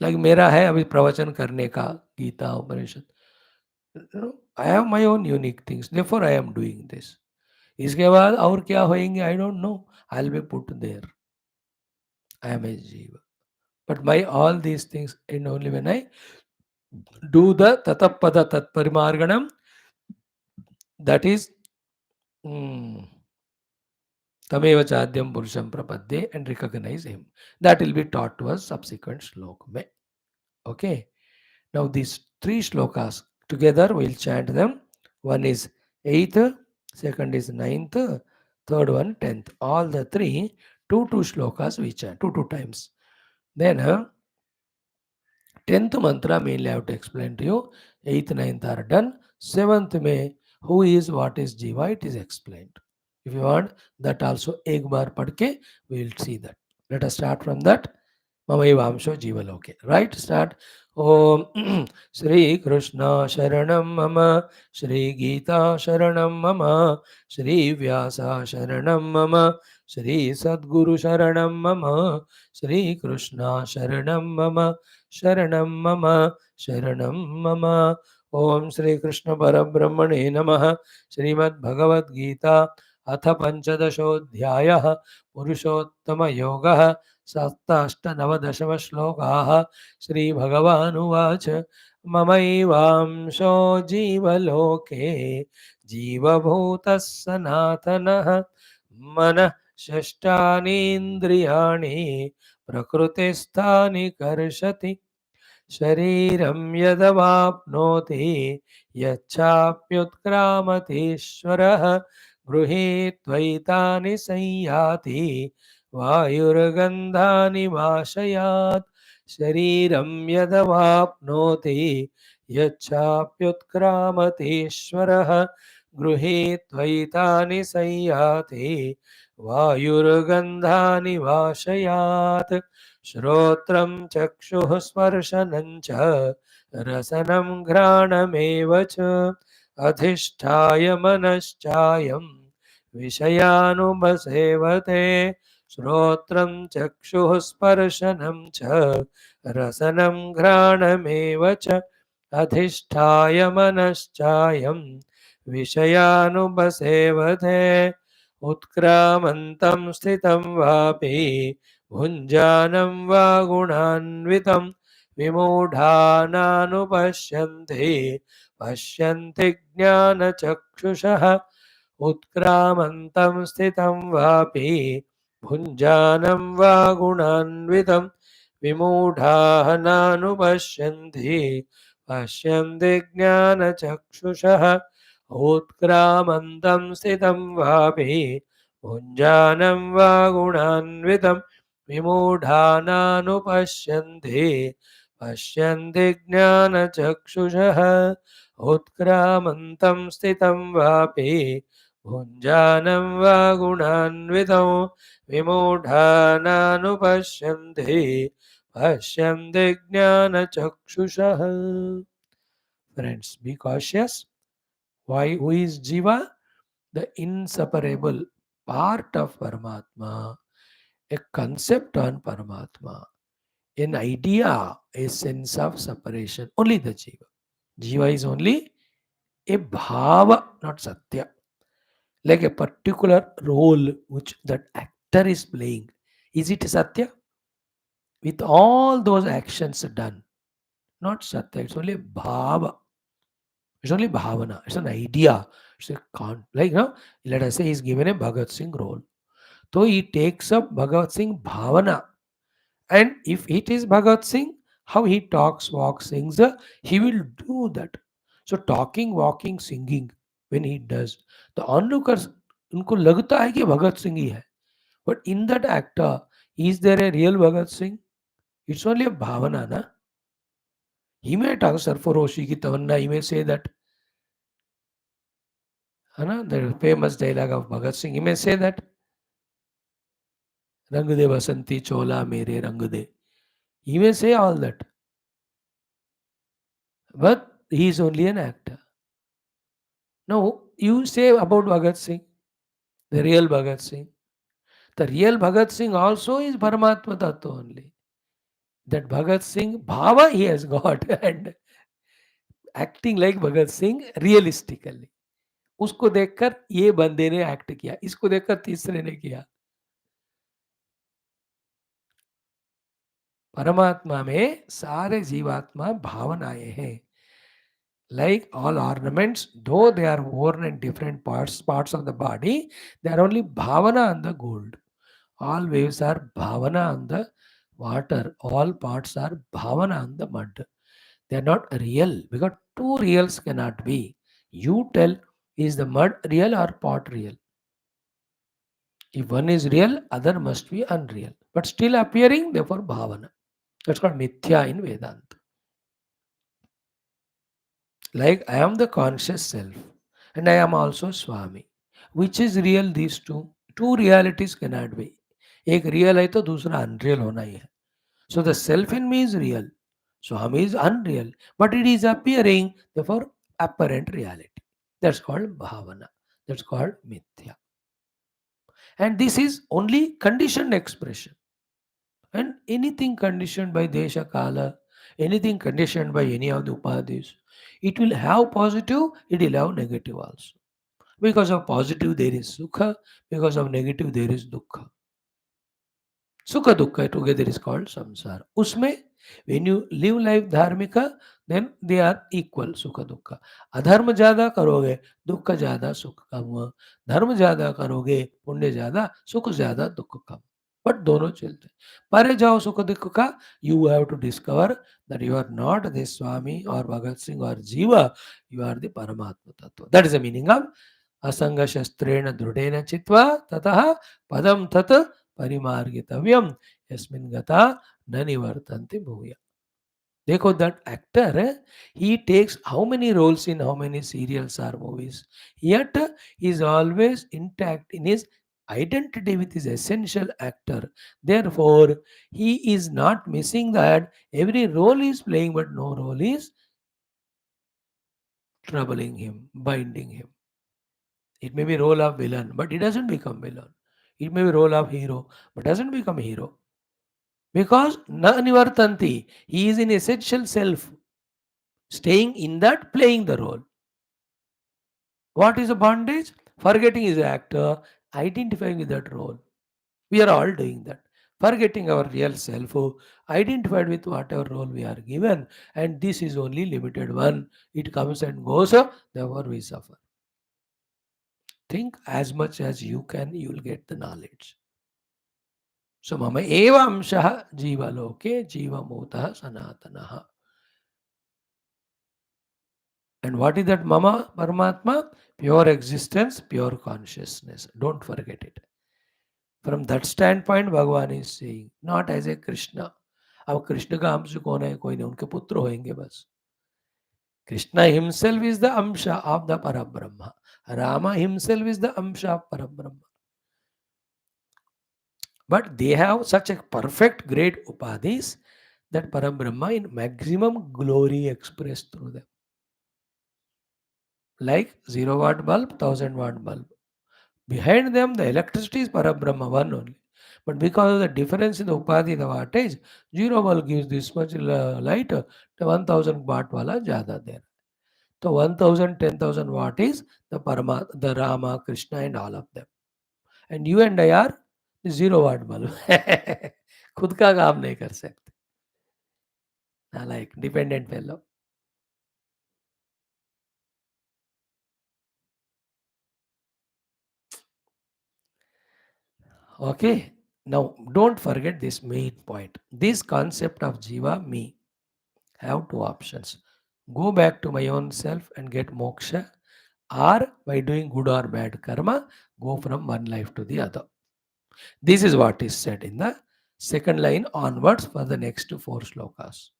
Like मेरा है अभी प्रवचन करने का गीता उपनिषद. I have my own unique things. Therefore, I am doing this. इसके बाद और क्या होएंगे I don't know. I'll be put there. I am a Jiva. But by all these things, and only when I do the tatapada tatparimarganam, that is tameva chadyam purusham prapadde, and recognize him. That will be taught to us subsequent slok mein. Okay. Now this three shlokas. Together we'll chant them. One is 8th, second is 9th, third one 10th. All the three, two shlokas we chant, two times. Then 10th mantra mainly I have to explain to you. 8th, 9th are done. 7th may, who is, what is Jiva, it is explained. If you want, that also ek bar padke, we will see that. Let us start from that. Mamaivaamsho Jivaloke. Right? Start. Om Shri Krishna Sharanam Mama Shri Geetha Sharanam Mama Shri Vyasa Sharanam Mama Shri Sadguru Sharanam Mama Shri Krishna Sharanam Mama Sharanam Mama Sharanam Mama Om Shri Krishna Parabrahmane Namaha Shrimad Bhagavad Gita Atha Panchadashodhyayah Purushottama Yoga सप्ताष्टनवदशमश्लोकाः श्रीभगवानुवाच ममैवांशो जीवलोके जीवभूतः सनातनः मनः षष्ठानीन्द्रियाणि प्रकृतिस्थानि कर्षति शरीरं यदवाप्नोति यच्चाप्युत्क्रामतीश्वरः गृहीत्वैतानि संयाति वायुर्गन्धानि वाशयात् शरीरं यदवाप्नोति यच्चाप्युत्क्रामतीश्वरः गृहीत्वैतानि संयाति वायुर्गन्धानि वाशयात् श्रोत्रं चक्षुः स्पर्शनं च रसनं घ्राणमेव च अधिष्ठाय मनश्चायं विषयानुपसेवते श्रोत्रं चक्षुः स्पर्शनं च रसनं घ्राणमेव च अधिष्ठाय मनश्चायं विषयानुपसेवते उत्क्रामन्तं स्थितं वापि भुञ्जानं वा गुणान्वितं विमूढानानुपश्यन्ति पश्यन्ति ज्ञानचक्षुषः उत्क्रामन्तं स्थितं वापि भुञ्जानं वा गुणान्वितं विमूढाः नानुपश्यन्ति पश्यन्ति ज्ञानचक्षुषः उत्क्रामन्तं स्थितं वापि भुञ्जानं वा गुणान्वितं विमूढानानुपश्यन्ति पश्यन्ति ज्ञानचक्षुषः उत्क्रामन्तं स्थितं वापि भुञ्जानं वा गुणान्वितं विमूढानानुपश्यन्ति पश्यन्ति ज्ञानचक्षुषः. Friends, be cautious. Why? Who is Jiva? The inseparable part of Paramatma, a concept on Paramatma, an idea, a sense of separation. Only the Jiva. Jiva is only a bhava, not satya. Like a particular role which that actor is playing. Is it satya? With all those actions done, not satya. It's only bhava. It's only bhavana. It's an idea. It's a like let us say he's given a Bhagat Singh role. So he takes up Bhagat Singh bhavana. And if it is Bhagat Singh, how he talks, walks, sings, he will do that. So talking, walking, singing, when he does, the onlookers, उनको लगता है कि भगत सिंह ही है. But in that actor, is there a real Bhagat Singh? It's only a bhavana, na? He may talk Sarfaroshi ki tamanna, he may say that. The famous dialogue of Bhagat Singh, he may say that. Rang de basanti chola mere rang de. He may say all that. But he is only an actor. Now, you say about Bhagat Singh, the real Bhagat Singh. The real Bhagat Singh also is Paramatma Tattva only. That Bhagat Singh, Bhava he has got and acting like Bhagat Singh realistically. उसको देखकर ये बंदे ने act किया, इसको देखकर तीसरे ने किया. परमात्मा में सारे जीवात्मा भावनाएं हैं. Like all ornaments, though they are worn in different parts of the body, they are only bhavana on the gold. All waves are bhavana on the water. All parts are bhavana on the mud. They are not real because two reals cannot be. You tell, is the mud real or pot real? If one is real, other must be unreal. But still appearing, therefore bhavana. That's called mithya in Vedanta. Like I am the conscious self and I am also Swami. Which is real these two? Two realities cannot be. एक real है तो दूसरा unreal होना ही है. So the self in me is real. Swami is unreal. But it is appearing, therefore apparent reality. That's called bhavana. That's called mithya. And this is only conditioned expression. And anything conditioned by desha kala, anything conditioned by any of the upadhis, it will have positive, it will have negative also. Because of positive there is sukha, because of negative there is dukkha. Sukha dukkha together is called samsara. Usme, when you live life dharmika, then they are equal sukha dukkha. अधर्म ज्यादा करोगे दुख ज्यादा सुख कम हुआ, धर्म ज्यादा करोगे पुण्य ज्यादा सुख ज्यादा दुख कम. बट दोनों चलते हैं. परे जाओ सुख दुख का, you have to discover that you are not the swami और भगत सिंह और जीवा, यू आर द परमात्मा तत्व. That is the meaning of असंग शस्त्रेण दृढ़ेन चित्वा ततः पदम तत् परिमार्गितव्यम यस्मिन् गता न निवर्तन्ते भूय. देखो that actor, he takes how many roles in how many serials or movies, yet he is always intact in his identity with his essential actor. Therefore, he is not missing that every role is playing, but no role is troubling him, binding him. It may be role of villain, but he doesn't become villain. It may be role of hero, but doesn't become hero. Because na nivartanti, he is in essential self, staying in that, playing the role. What is a bondage? Forgetting his actor, identifying with that role. We are all doing that. Forgetting our real self, identified with whatever role we are given, and this is only limited one. It comes and goes, therefore we suffer. Think as much as you can, you will get the knowledge. So mama eva amshah jiva loke jiva mutah sanatanaha. And what is that mama Paramatma? Pure existence, pure consciousness. Don't forget it. From that standpoint, Bhagavan is saying, not as a Krishna. अब कृष्ण का अंश कौन है? कोई नहीं, उनके पुत्र होंगे बस. Krishna himself is the amsha of the Parabrahma. Rama himself is the amsha of Parabrahma. But they have such a perfect, great upadhis that Parabrahma in maximum glory expressed through them. Like 0 watt bulb, 1000 watt bulb. Behind them, the electricity is Parabrahma, one only. But because of the difference in the upadhi, the wattage, 0 watt gives this much light, the 1000 watt wala jada there. So 1000, 10,000 watt is the Parama, the Rama, Krishna, and all of them. And you and I are the 0 watt bulb. खुद का काम नहीं कर सकते. Like dependent fellow. Okay. Now, don't forget this main point. This concept of Jiva, me, have two options. Go back to my own self and get moksha, or by doing good or bad karma, go from one life to the other. This is what is said in the second line onwards for the next four slokas.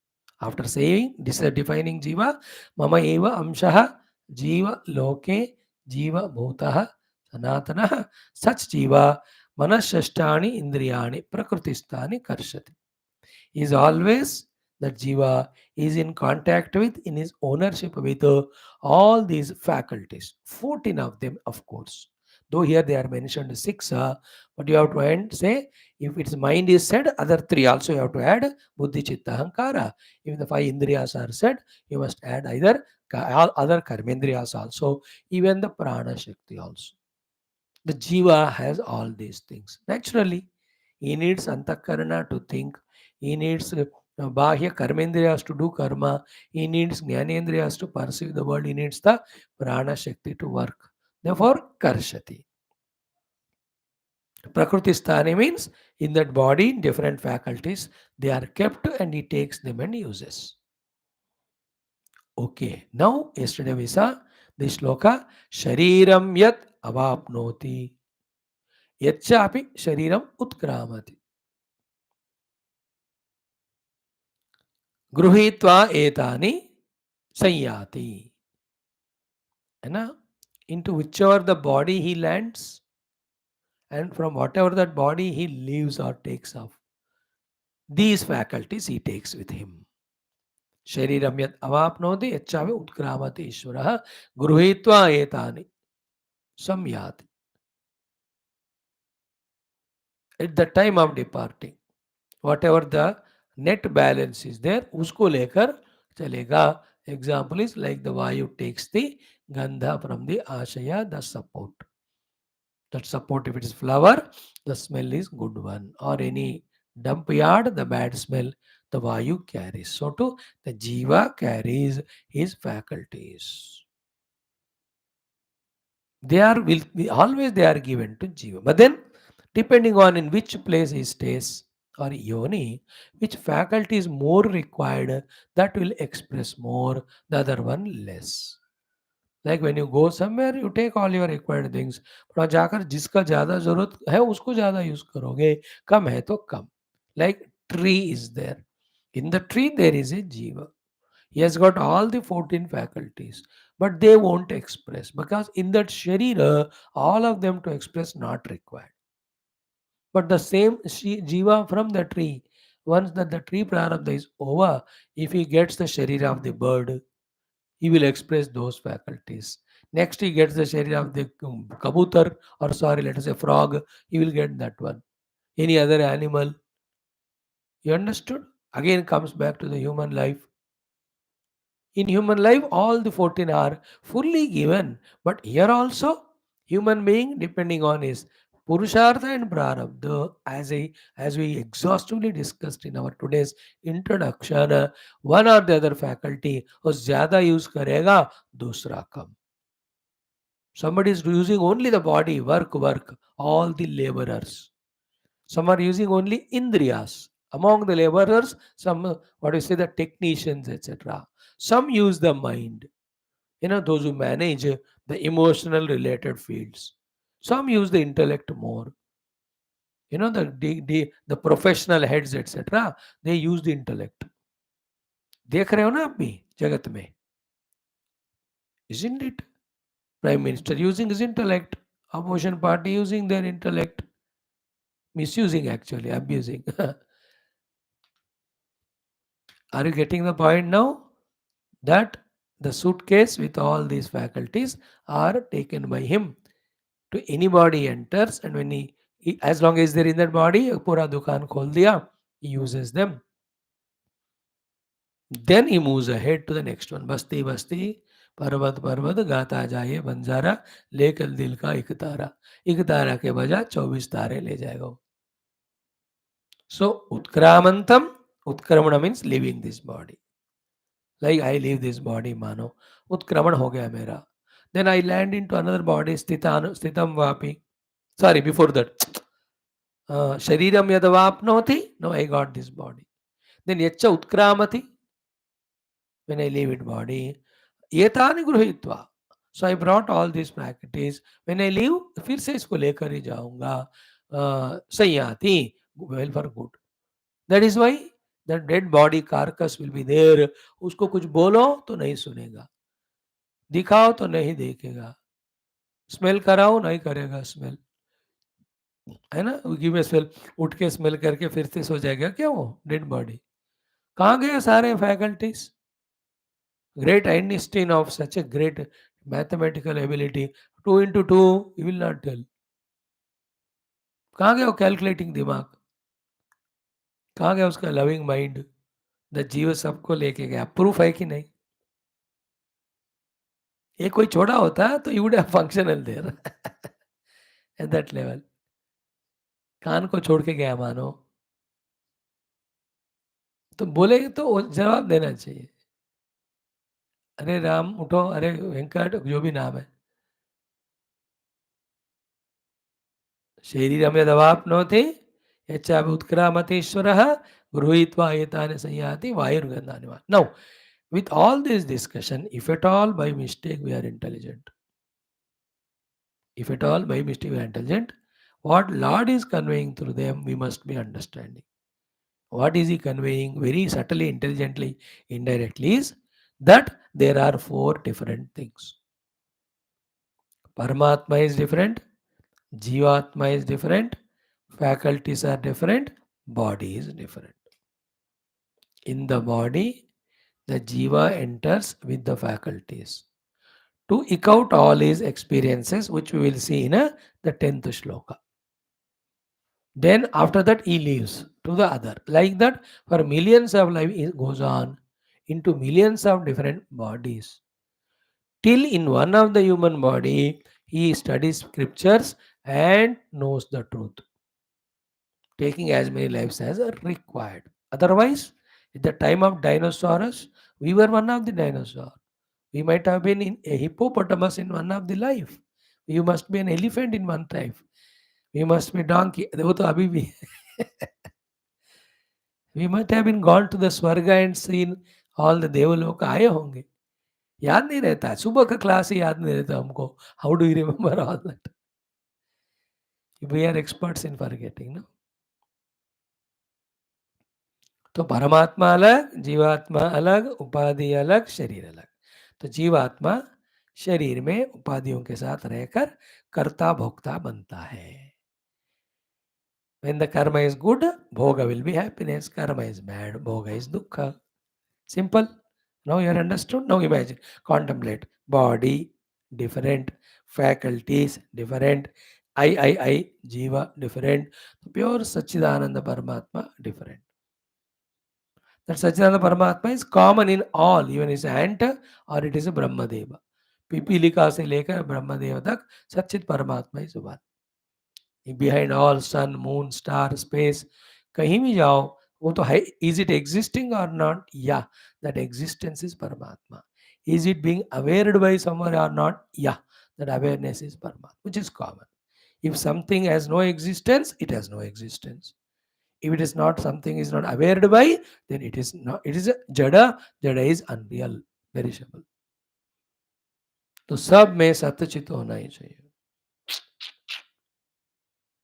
After saying, this is defining Jiva, Mama eva amshaha, Jiva loke, Jiva bhutaha, Sanatana, such Jiva, manashashtani indriyani, prakrutistani karshati. Is always that Jiva is in contact with, in his ownership with all these faculties. 14 of them, of course. Though here they are mentioned six, but you have to end, say, if its mind is said, other three also you have to add buddhi, chitta, ahankara. If the five indriyas are said, you must add either all other karmendriyas also, even the prana shakti also. The jiva has all these things. Naturally, he needs antakarana to think. He needs bahya karmendriyas to do karma. He needs jnanendriyas to perceive the world. He needs the prana shakti to work. Therefore, karshati. Prakriti sthani means in that body, different faculties, they are kept and he takes them and uses. Okay, now yesterday we saw the shloka Shariram Yat Avapnoti Yacchapi Shariram Utkramati Gruhitva Etani Sanyati. And into whichever the body he lands, and from whatever that body he leaves or takes off, these faculties he takes with him. Shariram yat avapnoti yachave utkramati ishvarah gruhitva etani samyati. At the time of departing, whatever the net balance is there, usko lekar chalega. Example is like the Vayu takes the Gandha from the Ashaya, the support. That support, if it is flower, the smell is good one. Or any dump yard, the bad smell, the Vayu carries. So too, the Jiva carries his faculties. They are always they are given to Jiva. But then, depending on in which place he stays or yoni, which faculty is more required, that will express more, the other one less. Like when you go somewhere, you take all your required things. पर वहाँ जाकर जिसका ज़्यादा ज़रूरत है उसको ज़्यादा use करोगे, कम है तो कम. Like tree is there. In the tree there is a jiva. He has got all the 14 faculties, but they won't express because in that sharira, all of them to express not required. But the same jiva from the tree, once that the tree prarabdha is over, if he gets the sharira of the bird, he will express those faculties. Next, he gets the sharira of the kabutar, or sorry, let us say frog, he will get that one. Any other animal, you understood? Again, comes back to the human life. In human life, all the 14 are fully given. But here also, human being, depending on his Purushartha and Prarabdha, as we exhaustively discussed in our today's introduction, one or the other faculty वो ज़्यादा use करेगा, दूसरा कम. Somebody is using only the body, work, all the laborers. Some are using only indriyas. Among the laborers, some, what you say, the technicians, etc. Some use the mind. Those who manage the emotional related fields. Some use the intellect more. The professional heads, etc. They use the intellect. देख रहे हो ना आप भी जगत में, isn't it? Prime Minister using his intellect. Opposition party using their intellect. Misusing, actually, abusing. Are you getting the point now? That the suitcase with all these faculties are taken by him. To anybody enters, and when as long as they're in that body, pura dukan khol diya, he uses them. Then he moves ahead to the next one. Basti basti, parvat parvat, gata jaye banjara, lekal dil ka ik tara. Ik tara ke baja 24 तारे ले जाएगा वो. So utkramantam, utkramana means leaving this body. Like I leave this body, mano. Utkraman ho gaya mera. Then I land into another body, stitam vapi. Sorry, before that. Shariram yadavapnoti. No, I got this body. Then yacha utkramati. When I leave it body. Yetani gruhitva. So I brought all these practices. When I leave, फिर से इसको लेकर ही जाऊंगा. सयाति. Well, for good. That is why the dead body carcass will be there. उसको कुछ बोलो तो नहीं सुनेगा. दिखाओ तो नहीं देखेगा. स्मेल कराओ नहीं करेगा स्मेल. है ना? Give a smell. उठ के स्मेल करके फिर से सो जाएगा क्या वो डेड बॉडी? कहाँ गए सारे faculties? Great Einstein of such a great mathematical ability, 2 into 2, he will not tell. कहाँ गया वो कैलकुलेटिंग दिमाग? कहाँ गया उसका लविंग माइंड? द जीव सबको लेके गया. प्रूफ है कि नहीं? ये कोई छोड़ा होता तो you would have functional there at that level. कान को छोड़ के गया मानो, तो बोलेगे तो जवाब देना चाहिए. अरे राम उठो, अरे वेंकट, जो भी नाम है. शरीरम यदवाप्नोति यच्चापि उत्क्रामतीश्वरः गृहीत्वा एतानि संयाति वायुर्गन्धानि वा. Now, With all this discussion, if at all by mistake we are intelligent, if at all by mistake we are intelligent, what Lord is conveying through them, we must be understanding. What is he conveying very subtly, intelligently, indirectly is that there are four different things. Paramatma is different, Jivatma is different, faculties are different, body is different. In the body, the Jiva enters with the faculties to eke out all his experiences, which we will see in the 10th shloka. Then after that he leaves to the other. Like that, for millions of life it goes on into millions of different bodies. Till in one of the human body, he studies scriptures and knows the truth, taking as many lives as are required. Otherwise, at the time of dinosaurs, we were one of the dinosaurs. We might have been in a hippopotamus in one of the life. You must be an elephant in one life. We must be donkey. वो तो अभी भी we might have been gone to the स्वर्ग and seen all the देवलोक आए होंगे. याद नहीं रहता, सुबह का क्लास ही याद नहीं रहता हमको. How do you remember all that? We are experts in forgetting, no? तो परमात्मा अलग, जीवात्मा अलग, उपाधि अलग, शरीर अलग. तो जीवात्मा शरीर में उपाधियों के साथ रहकर कर्ता भोक्ता बनता है. When the karma is good, bhoga will be happiness. Karma is bad, bhoga is dukkha. Simple. Now you are understood. Now imagine, contemplate. Body different, faculties different, I, Jiva different, pure Sachidananda Paramatma different. That Sachidananda Paramatma is common in all, even is ant or it is a Brahmadeva. Pipilika se lekar Brahmadeva tak Sachit Paramatma is one. Behind all sun, moon, star, space, कहीं भी जाओ वो तो है. Is it existing or not? Yeah, that existence is Paramatma. Is it being aware by someone or not? Yeah, that awareness is Paramatma, which is common. If something has no existence, it has no existence. If it is not, something is not aware by, then it is not. It is a jada. Jada is unreal, perishable. तो सब में सत्य चित्त होना ही चाहिए.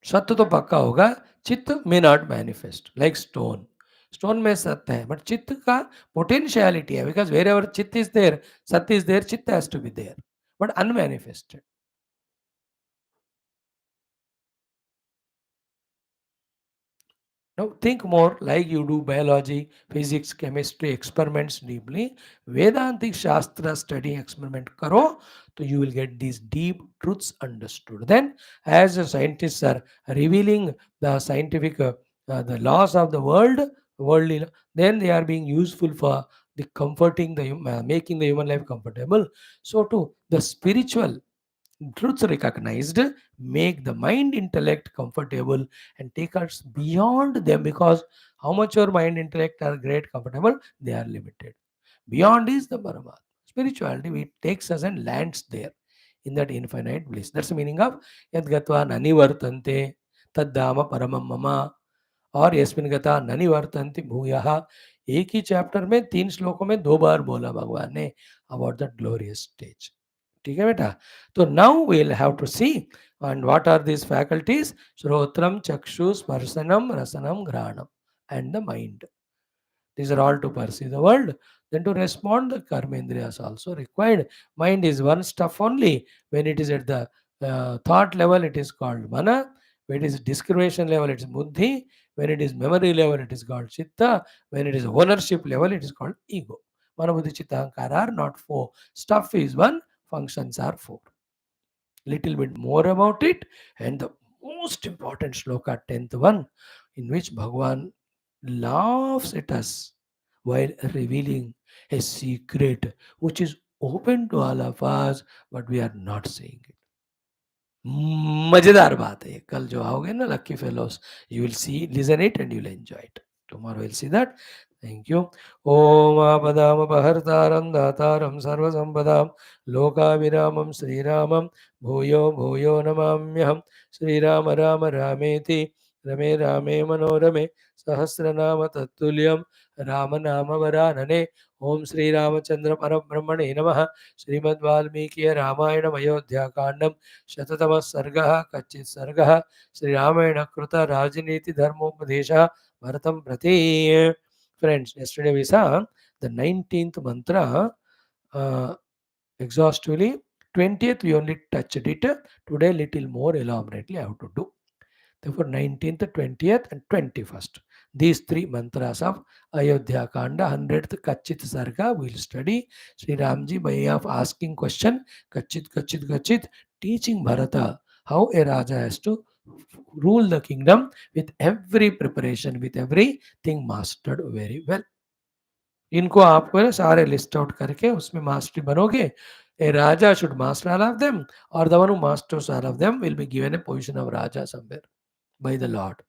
सत्य तो पक्का होगा, चित्त में not manifest like stone. Stone में सत्य है बट चित्त का पोटेंशियलिटी है, बिकॉज वेर एवर चित्त इज देयर, सत्य इज देयर, चित्त has to be there but unmanifested. Now think more like you do biology, physics, chemistry experiments deeply. Vedantic Shastra study experiment karo, so you will get these deep truths understood. Then, as the scientists are revealing the scientific, the laws of the worldly, then they are being useful for the comforting the making the human life comfortable. So too, the spiritual truths recognized make the mind intellect comfortable and take us beyond them, because how much your mind intellect are great comfortable, they are limited. Beyond is the Paramatma. Spirituality it takes us and lands there in that infinite bliss. That's the meaning of Yad Gatva Nani Vartante Taddama Paramam Mama और यस्मिन् गता न निवर्तन्ति भूयः. एक ही chapter में 3 श्लोकों में 2 बार बोला भगवान ने अबाउट द ग्लोरियस स्टेज. ठीक है बेटा. तो now we will have to see and what are this faculties. श्रोत्रम चक्षु स्पर्शनम रसनम घ्राणम and the mind. These are all to perceive the world. Then to respond, the karmendriyas also required. Mind is one stuff only. When it is at the thought level, it is called mana. When it is discrimination level, it is buddhi. When it is memory level, it is called chitta. When it is ownership level, it is called ego. Mana, buddhi, chitta, ahankara are not four. Stuff is one, functions are four. Little bit more about it. And the most important shloka, 10th one, in which Bhagavan laughs at us while revealing a secret which is open to all of us, but we are not saying it. मजेदार बात है. कल जो आओगे ना लक्की fellows, you will see, listen it and you will enjoy it. Tomorrow we'll see that. Thank you. Om Apadam Apahartaram Dataram Sarvasampadam Lokaviramam Sriramam Bhuyo Bhuyo Namamyaham Sri Rama Rama Rameti Rame Rame Manorame Sahasranama Tattulyam Ramanama Varanane ओम श्री रामचंद्र परब्रह्मणे नमः। श्रीमद् वाल्मीकि रामायण अयोध्या कांडम शततम सर्ग कच्चित् सर्ग श्री रामायण कृत राजनीति धर्मोपदेश भरतं प्रति। Friends, yesterday we saw the 19th mantra uh, exhaustively. 20th we only touched it. Today little more elaborately I have to do. Therefore, 19th, 20th, and 21st. These three mantras of Ayodhya Kanda, 100th Kachit Sarga, we will study. Sri Ramji, by way of asking question, Kachit, Kachit, Kachit, teaching Bharata how a Raja has to rule the kingdom with every preparation, with everything mastered very well. इनको आपको ना सारे list out करके उसमें mastery बनोगे. A raja should master all of them, or the one who masters all of them will be given a position of raja somewhere by the Lord.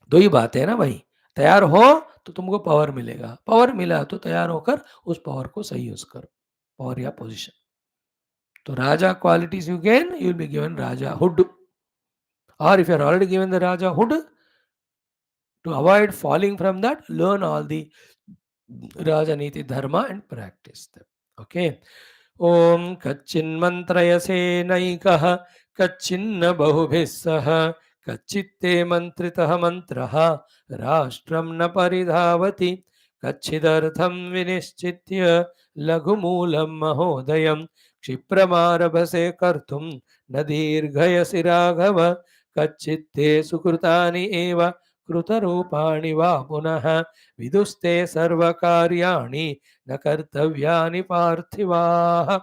दो ही बात है ना भाई. तैयार हो तो तुमको पावर मिलेगा, पावर मिला तो तैयार होकर उस पावर को सही यूज करो, पावर या पोजीशन. तो raja qualities you gain, you will be given raja hood. और if you are already given the raja hood, to avoid falling from that, learn all the Rajaniti Dharma and practice them. Okay. Om Kachinmantrayase Naikah Kachinna Bahubhissaha Kachitte Mantritah Mantraha Rashtram na Paridhavati Kachidartham Vinischitya Lagumulam Mahodayam Kshipramarabhase Kartum Nadirghayasi Raghava Kachitte Sukrutani Eva कृतरूपाणि वा पुनः विदुस्ते सर्वकार्याणि न कर्तव्यानि पार्थिवाः.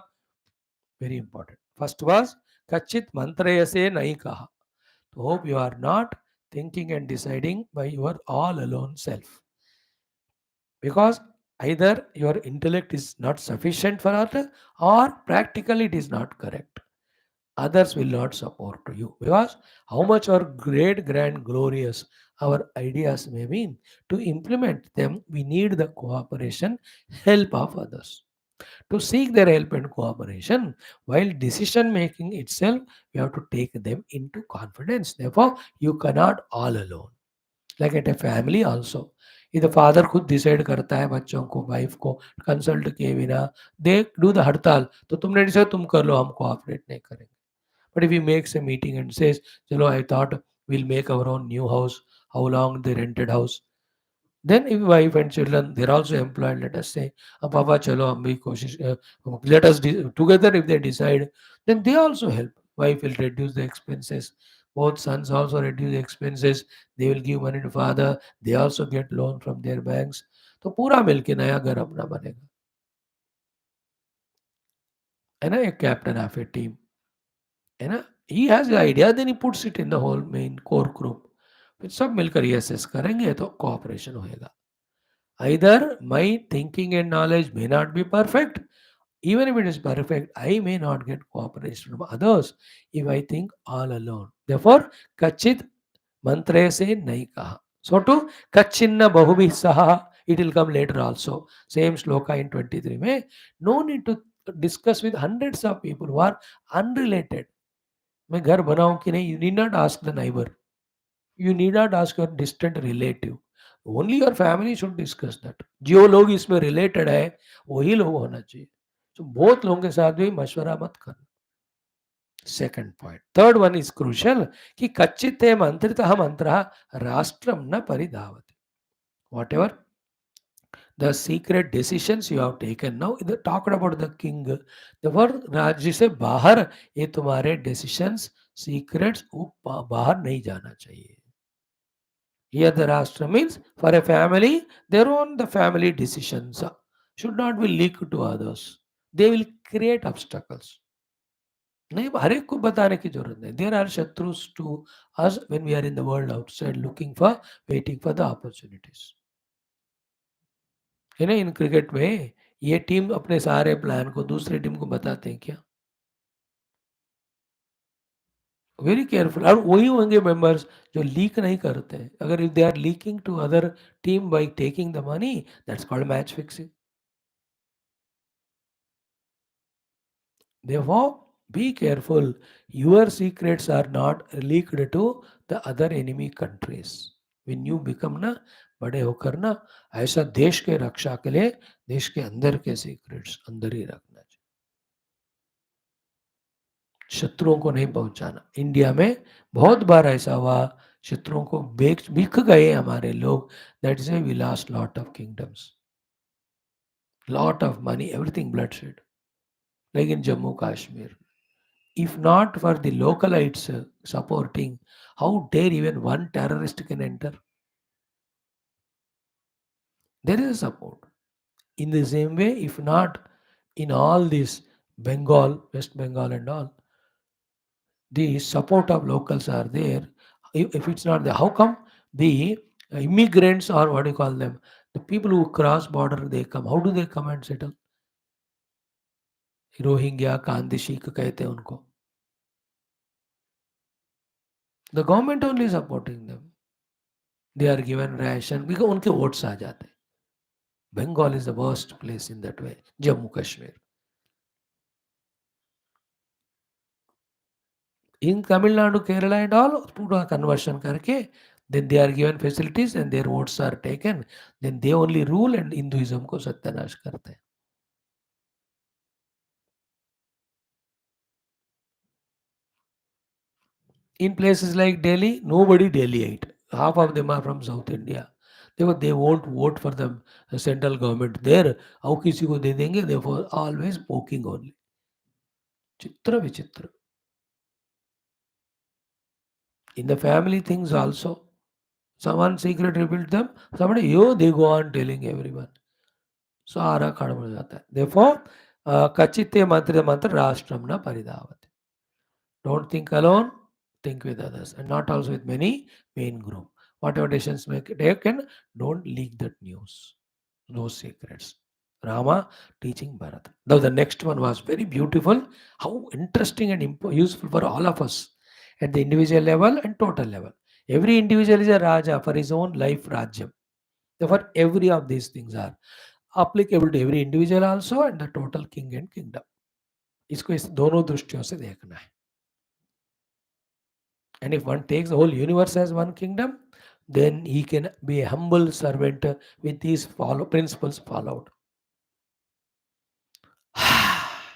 Very important. First was Kachit Mantrayase Naikaha. To hope you are not thinking and deciding by your all alone self. Because either your intellect is not sufficient for it, or practically it is not correct. Others will not support you, because how much or great, grand, glorious our ideas may be, to implement them we need the cooperation, help of others. To seek their help and cooperation, while decision making itself, we have to take them into confidence. Therefore, you cannot all alone. Like at a family also, if the father खुद decide करता है बच्चों को, wife को consult किए बिना, they do the हड़ताल, तो तुमने डिसाइड तुम कर लो, हम कोऑपरेट नहीं करेंगे. But if he makes a meeting and says, Chalo, I thought we'll make our own new house, how long the rented house? Then if wife and children, they're also employed, let us say, Papa, chalo, hum bhi koshish, let us together if they decide, then they also help. Wife will reduce the expenses. Both sons also reduce the expenses. They will give money to father. They also get loan from their banks. तो पूरा मिलके नया घर अपना बनेगा. है ना, एक कैप्टन ऑफ ए टीम, है ना, he has the idea, then he puts it in the whole main core group. फिर सब मिलकर ये असेस करेंगे तो कोऑपरेशन होएगा. Either my thinking and knowledge may not be perfect, even if it is perfect, I may not get cooperation from others if I think all alone. Therefore, kachit mantre se nahi kaha. So to kachinna bahubhi saha, it will come later also. Same shloka in 23 में. No need to discuss with hundreds of people who are unrelated. मैं घर बनाऊं कि नहीं, you need not ask the neighbor, you need not ask your distant relative, only your family should discuss that. जो लोग इसमें related है वही लोग होना चाहिए. तो बहुत लोगों के साथ भी मशवरा मत करना. Second point. Third one is crucial कि कच्चित मंत्रित मंत्र राष्ट्रम न परिधावति. Whatever the secret decisions you have taken. Now the talked about the king, the word राज्य से बाहर ये तुम्हारे decisions secrets बाहर नहीं जाना चाहिए. Here the rashtra means for a family, their own the family decisions should not be leaked to others. They will create obstacles. नहीं, हर एक को बताने की जरूरत नहीं. There are shatrus to us when we are in the world outside looking for, waiting for the opportunities. है ना, in cricket में ये टीम अपने सारे प्लान को दूसरी टीम को बताते हैं क्या? Very careful. और वही होंगे मेंबर्स जो लीक नहीं करते हैं. अगर if they are leaking to other team by taking the money, that's called match fixing. Therefore, be careful. Your secrets are not leaked to the other enemy countries. When you become बड़े होकर ना ऐसा देश के रक्षा के लिए देश के अंदर के सीक्रेट्स अंदर ही रखना चाहिए, शत्रुओं को नहीं पहुंचाना। इंडिया में बहुत बार ऐसा हुआ, शत्रुओं को बेच बिक गए हमारे लोग, that is we lost lot of kingdoms, lot of money, everything bloodshed. लेकिन Jammu Kashmir, if not for the localites supporting, how dare even one terrorist can enter? There is a support. In the same way, if not in all this Bengal, West Bengal and all, the support of locals are there. If it's not there, how come the immigrants, or what do you call them, the people who cross border, they come? How do they come and settle? Rohingya कांदिशिक कहते हैं उनको. The government only supporting them. They are given ration because उनके votes आ जाते हैं. Bengal is the worst place in that way. Jammu Kashmir. In Tamil Nadu, Kerala and all, पूरा conversion करके, then they are given facilities and their votes are taken. Then they only rule and Hinduism को सत्यानाश करते हैं. In places like Delhi, nobody Delhiite. Half of them are from South India. They won't vote for the central government there. how किसी को दे देंगे, therefore always poking only. चित्र विचित्र. In the family things also, someone secret revealed them, somebody, they go on telling everyone. सारा खत्म हो जाता है. Therefore, कचिते मंत्र मंत्र राष्ट्रम न परिधावति. Don't think alone, think with others, and not also with many main group. Whatever decisions make taken, don't leak that news, no secrets. Rama teaching Bharata. Now the next one was very beautiful. How interesting and useful for all of us at the individual level and total level. Every individual is a Raja for his own life Rajyam. Therefore, every of these things are applicable to every individual also and the total king and kingdom. इसको इस दोनों दृष्टियों से देखना है. And if one takes the whole universe as one kingdom, then he can be a humble servant with these principles followed.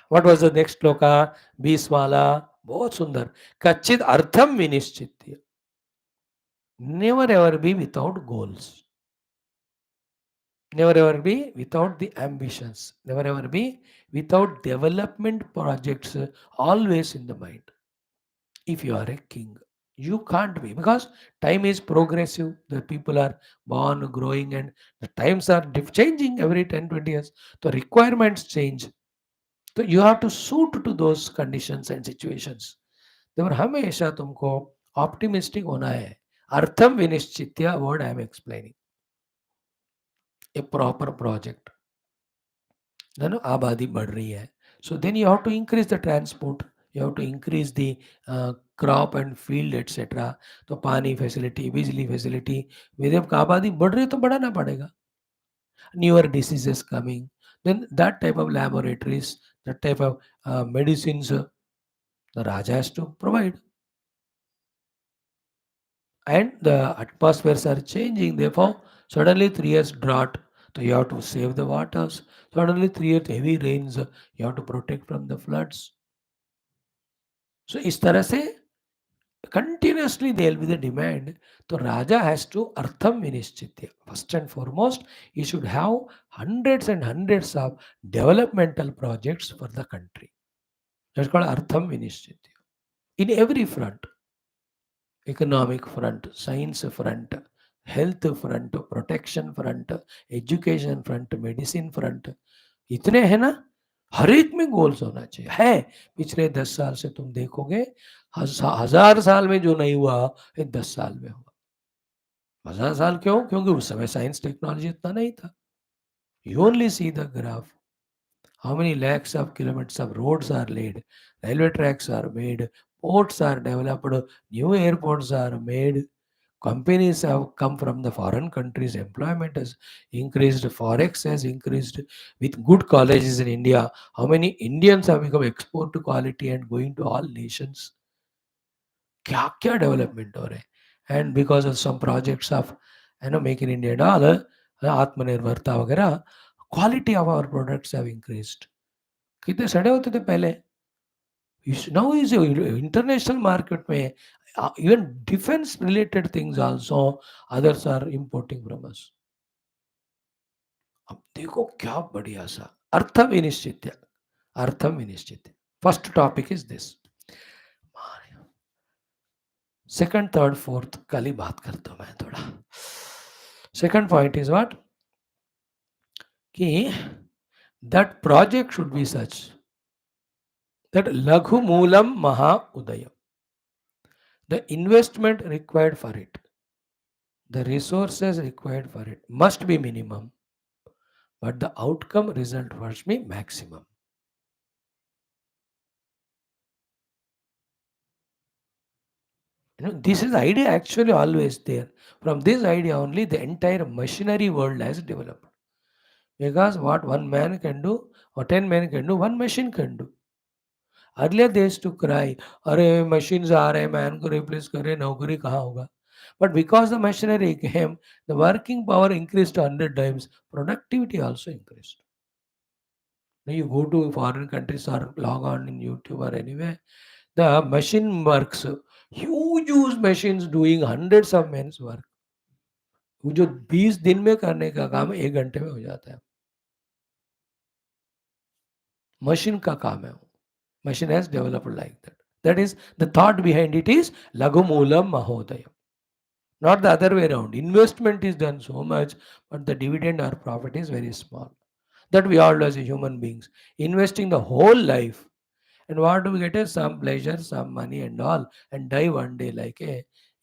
What was the next shloka? 20 वाला बहुत सुंदर. कच्चित अर्थम विनिश्चित्य. Never ever be without goals. Never ever be without the ambitions. Never ever be without development projects always in the mind. If you are a king, you can't be, because time is progressive. The people are born, growing, and the times are changing every 10, 20 years. The requirements change. So you have to suit to those conditions and situations. Therefore, हमेशा तुमको optimistic होना है. अर्थम विनिश्चित्य word I am explaining. A proper project. आबादी बढ़ रही है. So then you have to increase the transport. You have to increase the crop and field etc. तो पानी फैसिलिटी, बिजली फैसिलिटी, जब आबादी बढ़ रही है तो बढ़ाना पड़ेगा. Newer diseases coming, then that type of laboratories, that type of medicines, the Raja has to provide. And the atmospheres are changing, therefore suddenly 3 years drought, so you have to save the waters. Suddenly 3 years heavy rains, you have to protect from the floods. So इस तरह से continuously there will be the demand. So Raja has to artham vinishchitya. First and foremost, he should have hundreds and hundreds of developmental projects for the country. That's called artham vinishchitya. In every front, economic front, science front, health front, protection front, education front, medicine front. इतने हैं ना, हर एक में goals होना चाहिए. है पिछले 10 साल से तुम देखोगे, 1000 साल में जो नहीं हुआ, ये 10 साल में हुआ. 1000 साल क्यों? क्योंकि उस समय साइंस टेक्नोलॉजी इतना नहीं था. You only see the graph. How many lakhs of kilometers of roads are laid, railway tracks are made, ports are developed, new airports are made, companies have come from the foreign countries, employment has increased, forex has increased. With good colleges in India, how many Indians have become export to quality and going to all nations? क्या क्या development हो रहे हैं. And because of some projects of Make in India and all, Atmanirbharta वगैरह, quality of our products have increased. कितने सड़े होते थे पहले, now is international market में even defense related things also others are importing from us. अब देखो क्या बढ़िया सा अर्थम विनिश्चित, अर्थम विनिश्चित. First topic is this. Second third fourth कल ही बात करता हूं मैं थोड़ा. सेकंड पॉइंट इज व्हाट कि that project should be such that laghu moolam maha udayam, the investment required for it, the resources required for it must be minimum, but the outcome result must be maximum. This is the idea actually always there. From this idea only the entire machinery world has developed. Because what one man can do or 10 men can do, one machine can do. Earlier they used to cry, अरे machines आ रहे हैं, man को replace कर रहे, नौकरी कहाँ होगा. But because the machinery came, the working power increased 100 times, productivity also increased. Now you go to foreign countries or log on in YouTube or anywhere, the machine works, huge machines doing hundreds of men's work. वो जो 20 दिन में करने का काम 1 घंटे में हो जाता है. मशीन का काम है वो. Machine has developed like that. That is the thought behind it is Laghu Moolam Mahodaya. Not the other way around. Investment is done so much, but the dividend or profit is very small. That we all do as human beings. Investing the whole life. And what do we get is some pleasure, some money and all, and die one day like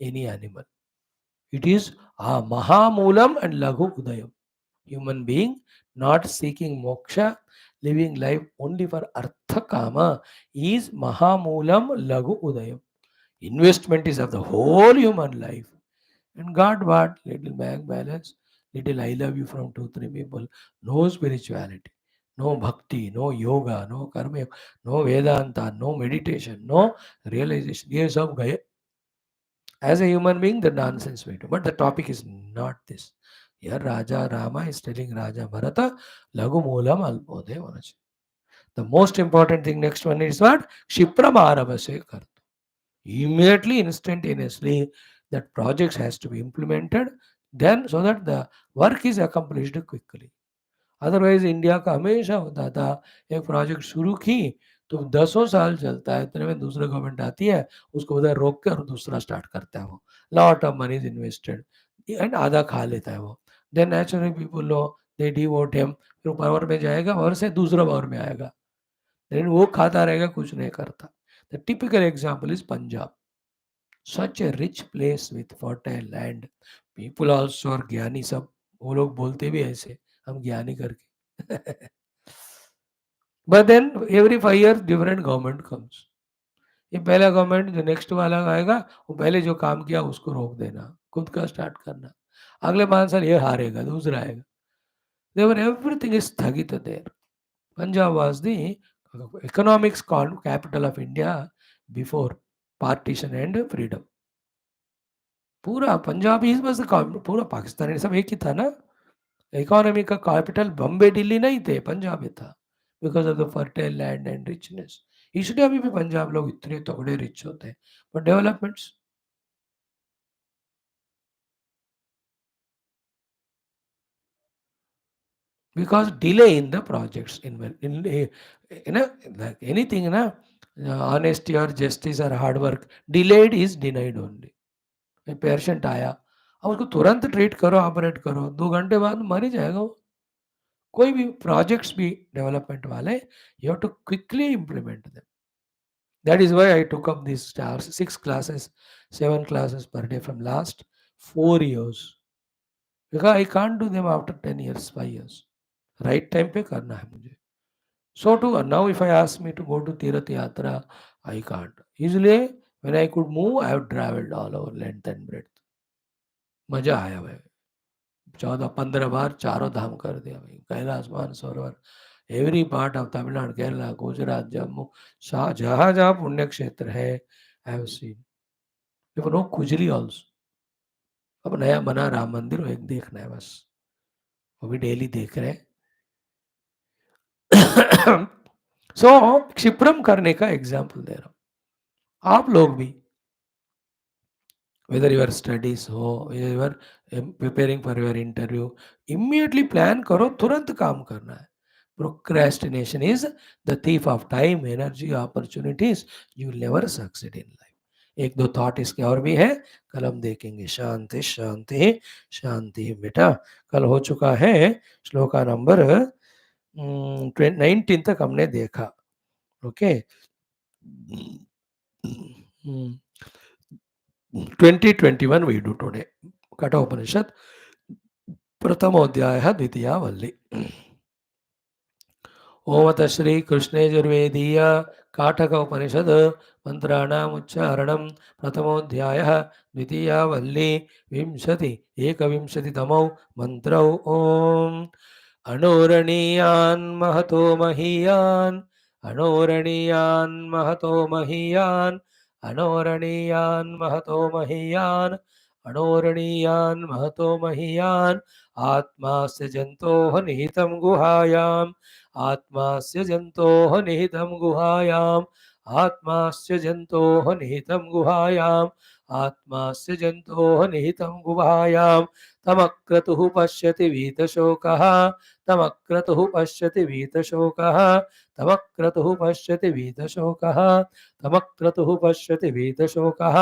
any animal. It is Mahamoolam and Laghu Udayam. Human being not seeking moksha, living life only for Artha Kama is Mahamoolam Laghu Udayam. Investment is of the whole human life. And God what? Little bank balance, little I love you from 2-3 people. No spirituality, no bhakti, no yoga, no karma, no Vedanta, no meditation, no realization. Years of Gaya. As a human being, the nonsense way to. But the topic is not this. Here Raja Rama is telling Raja Bharata, Lagu Moolam Alpode Vanachi. The most important thing next one is what? Kshipram Aravase Kartu. Immediately, instantaneously, that project has to be implemented, then so that the work is accomplished quickly. Otherwise India का हमेशा होता था एक project शुरू की तो 10 साल चलता है, इतने में दूसरा गवर्नमेंट आती है, उसको उधर रोक कर दूसरा स्टार्ट करता है. वो lot of money is invested and आधा खा लेता है वो. देन नेचुरली पीपल नो दे डिवोट हिम, फिर पावर में जाएगा और से दूसरा पावर में आएगा, लेकिन वो खाता रहेगा, कुछ नहीं करता. The typical example is Punjab. Such A rich place with fertile land. People also और ज्ञानी, सब वो लोग बोलते भी ऐसे हम ज्ञानी करके. But then every 5 years different government comes. ये पहला गवर्नमेंट जो नेक्स्ट वाला आएगा वो पहले जो काम किया उसको रोक देना, खुद का स्टार्ट करना. अगले 5 साल ये हारेगा, दूसरा आएगा. देवर एवरीथिंग इज स्थगित there. Punjab was the economics capital of India before partition and freedom. पूरा पंजाब ही बस पूरा पाकिस्तान सब एक ही था ना. इकोनॉमी का कैपिटल बॉम्बे दिल्ली नहीं थे, पंजाब में था. Because of the fertile land and richness. इसलिए अभी भी पंजाब लोग इतने तगड़े रिच होते हैं. But developments because delay in the projects in like anything na, honesty or justice or hard work, delayed is denied only. Patient आया, अब उसको तुरंत ट्रीट करो, ऑपरेट करो, 2 घंटे बाद मर ही जाएगा वो. कोई भी प्रोजेक्ट्स भी डेवलपमेंट वाले, you have to quickly implement them. That is why I took up this 6 classes 7 classes per day from last 4 years, because I can't do them after 10 years 5 years. Right time पे करना है मुझे. So to now if I ask me to go to tirth yatra, I can't. इसलिए when I could move I have travelled all over length and breadth. मजा आया भाई. 14-15 बार चारों धाम कर दिया भाई. Kailash Mansarovar, every part of Tamil Nadu, Kerala, Gujarat, Jammu, जहाँ जहाँ पुण्य क्षेत्र है आई हैव सीन. नो खुजली ऑल्सो. अब नया बना राम मंदिर, वो एक देखना है बस, वो भी डेली देख रहे हैं। सो क्षिप्रम करने का एग्जाम्पल दे रहा हूं, आप लोग भी, whether your studies हो, whether you are preparing for your interview, immediately plan करो, तुरंत काम करना है. Procrastination is the thief of time, energy, opportunities. You will never succeed in life. एक दो थॉट इसके और भी है, कल हम देखेंगे. शांति शांति शांति. बेटा कल हो चुका है श्लोका नंबर 19 तक हमने देखा. Okay, 2021 we do today. Kathopanishad Upanishad प्रथमोध्याय द्वितीया वल्ली. ओमत श्री कृष्णे यजुर्वेदीय काठक उपनिषद मंत्राणाम उच्चारणम प्रथमोध्याय द्वितीया वल्ली विंशति एकविंशतितमौ मंत्रौ. ओम अणोरणीयान् महतो महीयान्, अणोरणीयान् महतो महीयान्, अणोरणीयान् महतो महीयान्, अणोरणीयान् महतो महीयान्. आत्मास्य जन्तोः निहितं गुहायाम्, आत्मास्य जन्तोः निहितं गुहायाम्, आत्मास्य जन्तोः निहितं गुहायाम्, आत्मास्य जन्तोः निहितं गुहायाम्. तमक्रतुः पश्यति वीतशोकः, तमक्रतुः पश्यति वीतशोकः, तमक्रतुः पश्यति वीतशोकः, तमक्रतुः पश्यति वीतशोकः.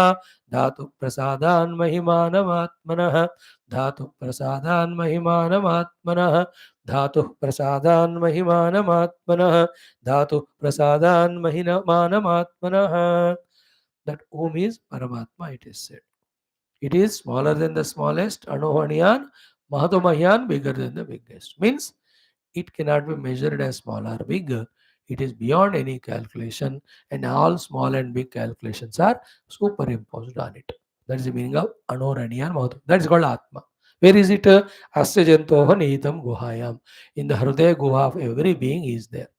धातुप्रसादान् महिमानमात्मनः, धातुप्रसादान् महिमानमात्मनः, धातुः प्रसादान् महिमानमात्मनः, धातुः प्रसादान् महिमानमात्मनः. That Om is Paramatma, it is said. It is smaller than the smallest, Anohaniyan, Mahatomahyan, bigger than the biggest. Means it cannot be measured as small or big. It is beyond any calculation, and all small and big calculations are superimposed on it. That is the meaning of Anoraniyan Mahatom. That is called Atma. Where is it? Asya Jantoha Nihitam Guhayam. In the Hrudaya Guha of every being is there.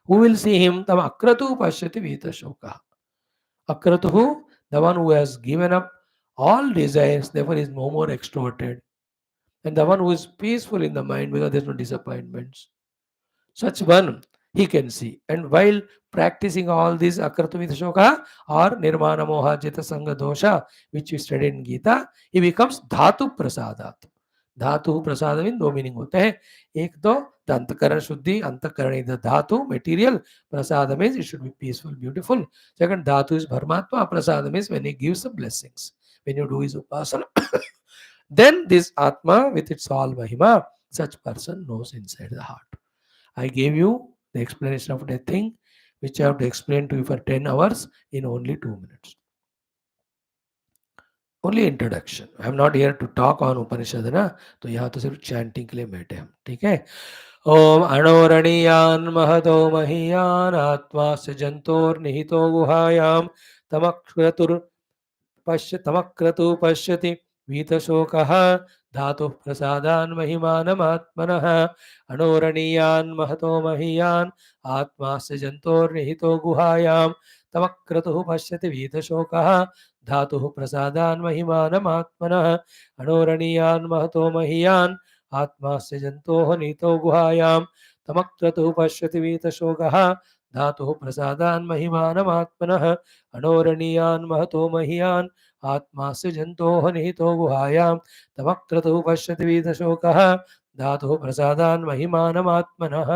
Who will see him? Tam Akratu Pashyati Vita Shoka. Akratuhu, the one who has given up all desires, therefore is no more extroverted. And the one who is peaceful in the mind because there is no disappointments. Such one he can see. And while practicing all these Akratuvita Shoka or Nirmana Moha Jita Sangha Dosha, which we studied in Geetha, he becomes Dhatu Prasadat. धातु प्रसाद में दो meaning होते हैं. एक तो अंतकरण शुद्धि, antahkaran is the dhatu material, prasad means it should be peaceful beautiful. Second dhatu is Paramatma, prasad means when he gives the blessings, when you do his upasana. Then this Atma with its all Mahima, such person knows inside the heart. I gave you the explanation of that thing which I have to explain to you for 10 hours in only 2 minutes. Only introduction. I am not here to talk on Upanishad ना, तो यहाँ तो सिर्फ chanting के लिए बैठे हम. ठीक है. ओम अणोरणीयान महतो महीयान, आत्मास्य जंतोर्निहितो गुहायाम, तमक्रतु पश्यति वीतशोकः. धातुः प्रसादान् महिमानमात्मनः. अणोरणीयान् महतो महीयान्, आत्मास्य जंतोर्निहितो गुहायाम, तमक्रतुः पश्यति वीतशोकः. धातुः प्रसादान् महिमानमात्मनः. अणोरणीयान् महतो महीयान्, आत्मास्य जन्तोः निहितो गुहायां, तमक्रतुः पश्यति वीतशोकः. धातुः प्रसादान् महिमानमात्मनः. अणोरणीयान् महतो महीयान्, आत्मास्य जन्तोः निहितो गुहायां, तमक्रतुः पश्यति वीतशोकः. धातुः प्रसादान् महिमानमात्मनः.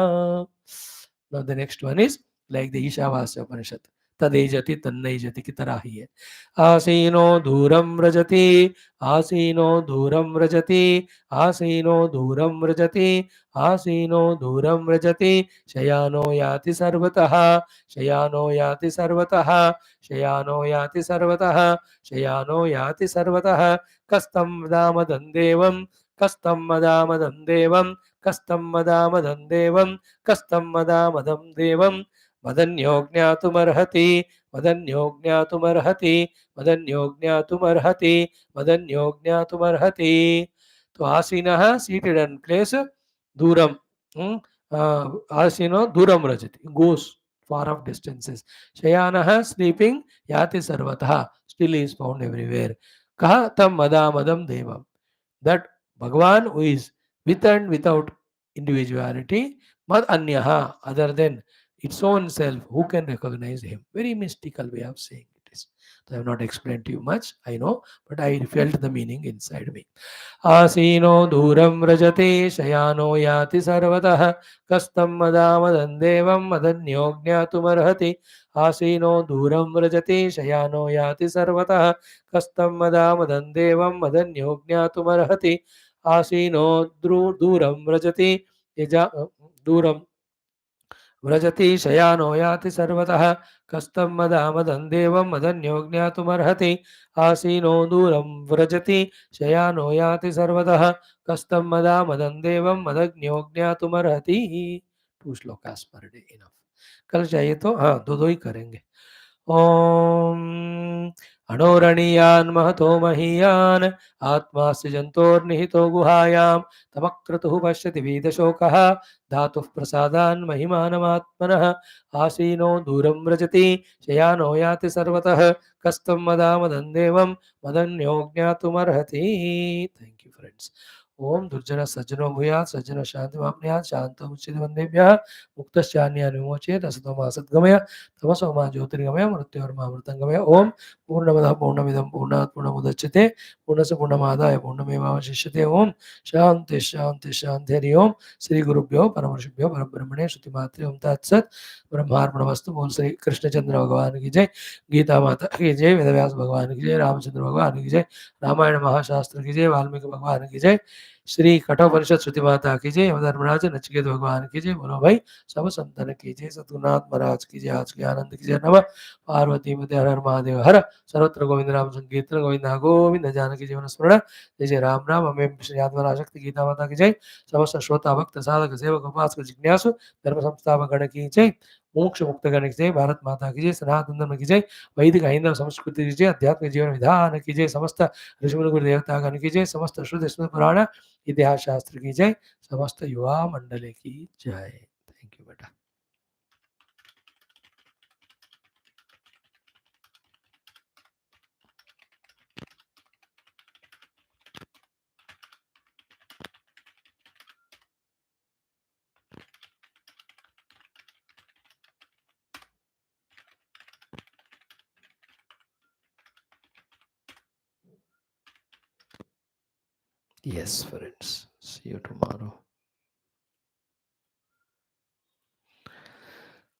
Now the next one is like the Ishavasya Upanishad. तदेजति तन्नैजति की तरह ही है. आसीनो दूरम व्रजति, आसीनो दूरम व्रजति, आसीनो दूरम व्रजति, आसीनो दूरम व्रजति. शयानो याति सर्वतः, शयानो याति सर्वतः, शयानो याति सर्वतः, शयानो याति सर्वतः. कस्तं वदामदं देवं, कस्तं वदामदं देवं, कस्तं वदामदं देवं, कस्तं वदामदं देवं. मदन्यो ज्ञातुमर्हति, मदन्यो ज्ञातुमर्हति, मदन्यो ज्ञातुमर्हति, मदन्यो ज्ञातुमर्हति. तो आसीनः seated and place, दूरम, आसीनो दूरम रजति, goes far off distances. शयानः sleeping, याति सर्वतः, still is found everywhere. कः तं मदामदं देवम. that Bhagavan who is with and without individuality, mad anyaha, other than its own self, who can recognize him? Very mystical way of saying it is. So I have not explained to you much, I know, but I felt the meaning inside me. आसीनो दूरं व्रजते शयानो याति सर्वतः कस्तं मदामदन्देवं मदन्यो ज्ञातुमर्हति आसीनो दूरं व्रजते शयानो याति सर्वतः कस्तं मदामदन्देवं मदन्यो ज्ञातुमर्हति आसीनो दूरं व्रजति यजा दूरं व्रजति शयानो याति सर्वतः कस्तं मदामदन्देवं मदन्यो ज्ञातुमर्हति आसीनो दूरं व्रजति शयानो याति सर्वतः कस्तं मदामदन्देवं मदज्ञो ज्ञातुमर्हति. 2 श्लोकास पर डे इनफ. कल चाहिए तो हाँ दो दो ही करेंगे. ओम अणोरणीयान् महतो महीयान् आत्मास्य जन्तोर्निहितो गुहायां तमक्रतुः पश्यति वीदशोकः धातुः प्रसादान् महिमानमात्मनः आसीनो दूरं व्रजति शयानो याति सर्वतः कस्तं मदामदन्देवं मदन्यो ज्ञातुमर्हति. Thank you friends. ओम दुर्जन सज्जनो भूयात् सज्जन शांति वाप्नुयात् शांतो मुच्यते वन्देभ्यः मुक्तश्चान्यान् विमोचयेत् असतो मा सद्गमय तमसो मा ज्योतिर्गमय मृत्योर्मामृतङ्गमय. ओम पूर्णमदः पूर्णमिदं पूर्णात् पूर्णमुदच्यते पूर्णस्य पूर्णमादाय पूर्णमेवावशिष्यते. ओम शांति शांति शांति. हरि ओम. श्री गुरुभ्यो परमर्षिभ्यो परब्रह्मणे श्रुतिमात्रे ओम तत्सत्. ब्रह्मार्पणमस्तु. बोल श्री कृष्णचंद्र भगवान की जय. गीता माता की जय. वेदव्यास भगवान की जय. रामचंद्र भगवान की जय. रामायण महाशास्त्र की जय. वाल्मीकि भगवान की जय. श्री कठोपनिषद श्रुति माता की जय. धर्मराज नचिकेत भगवान की जय. बोलो भाई सब संतन की जय. सतगुरुनाथ महाराज की जय. आज के आनंद की जय. नमः पार्वती मते हर हर महादेव हर. सर्वत्र गोविंद नाम संकीर्तन गोविंद गोविंद जानकी जीवन स्मरण. जय जय राम राम. हमें श्री आत्मराशक्ति गीता माता की जय. समस्त श्रोता भक्त साधक सेवक उपासक जिज्ञासु धर्म संस्थापक गण की जय. मोक्ष मुक्त गण की जय. भारत माता की जय. सनातन धर्म की जय. वैदिक हिंदू संस्कृति की जय. आध्यात्मिक जीवन विधान की जय. समस्त ऋषि मुनि गुरु देवता गण की जय. समस्त शुद्ध स्मृति पुराण इतिहास शास्त्र की जय. समस्त युवा मंडली की जय. थैंक यू बेटा. Yes, friends. See you tomorrow.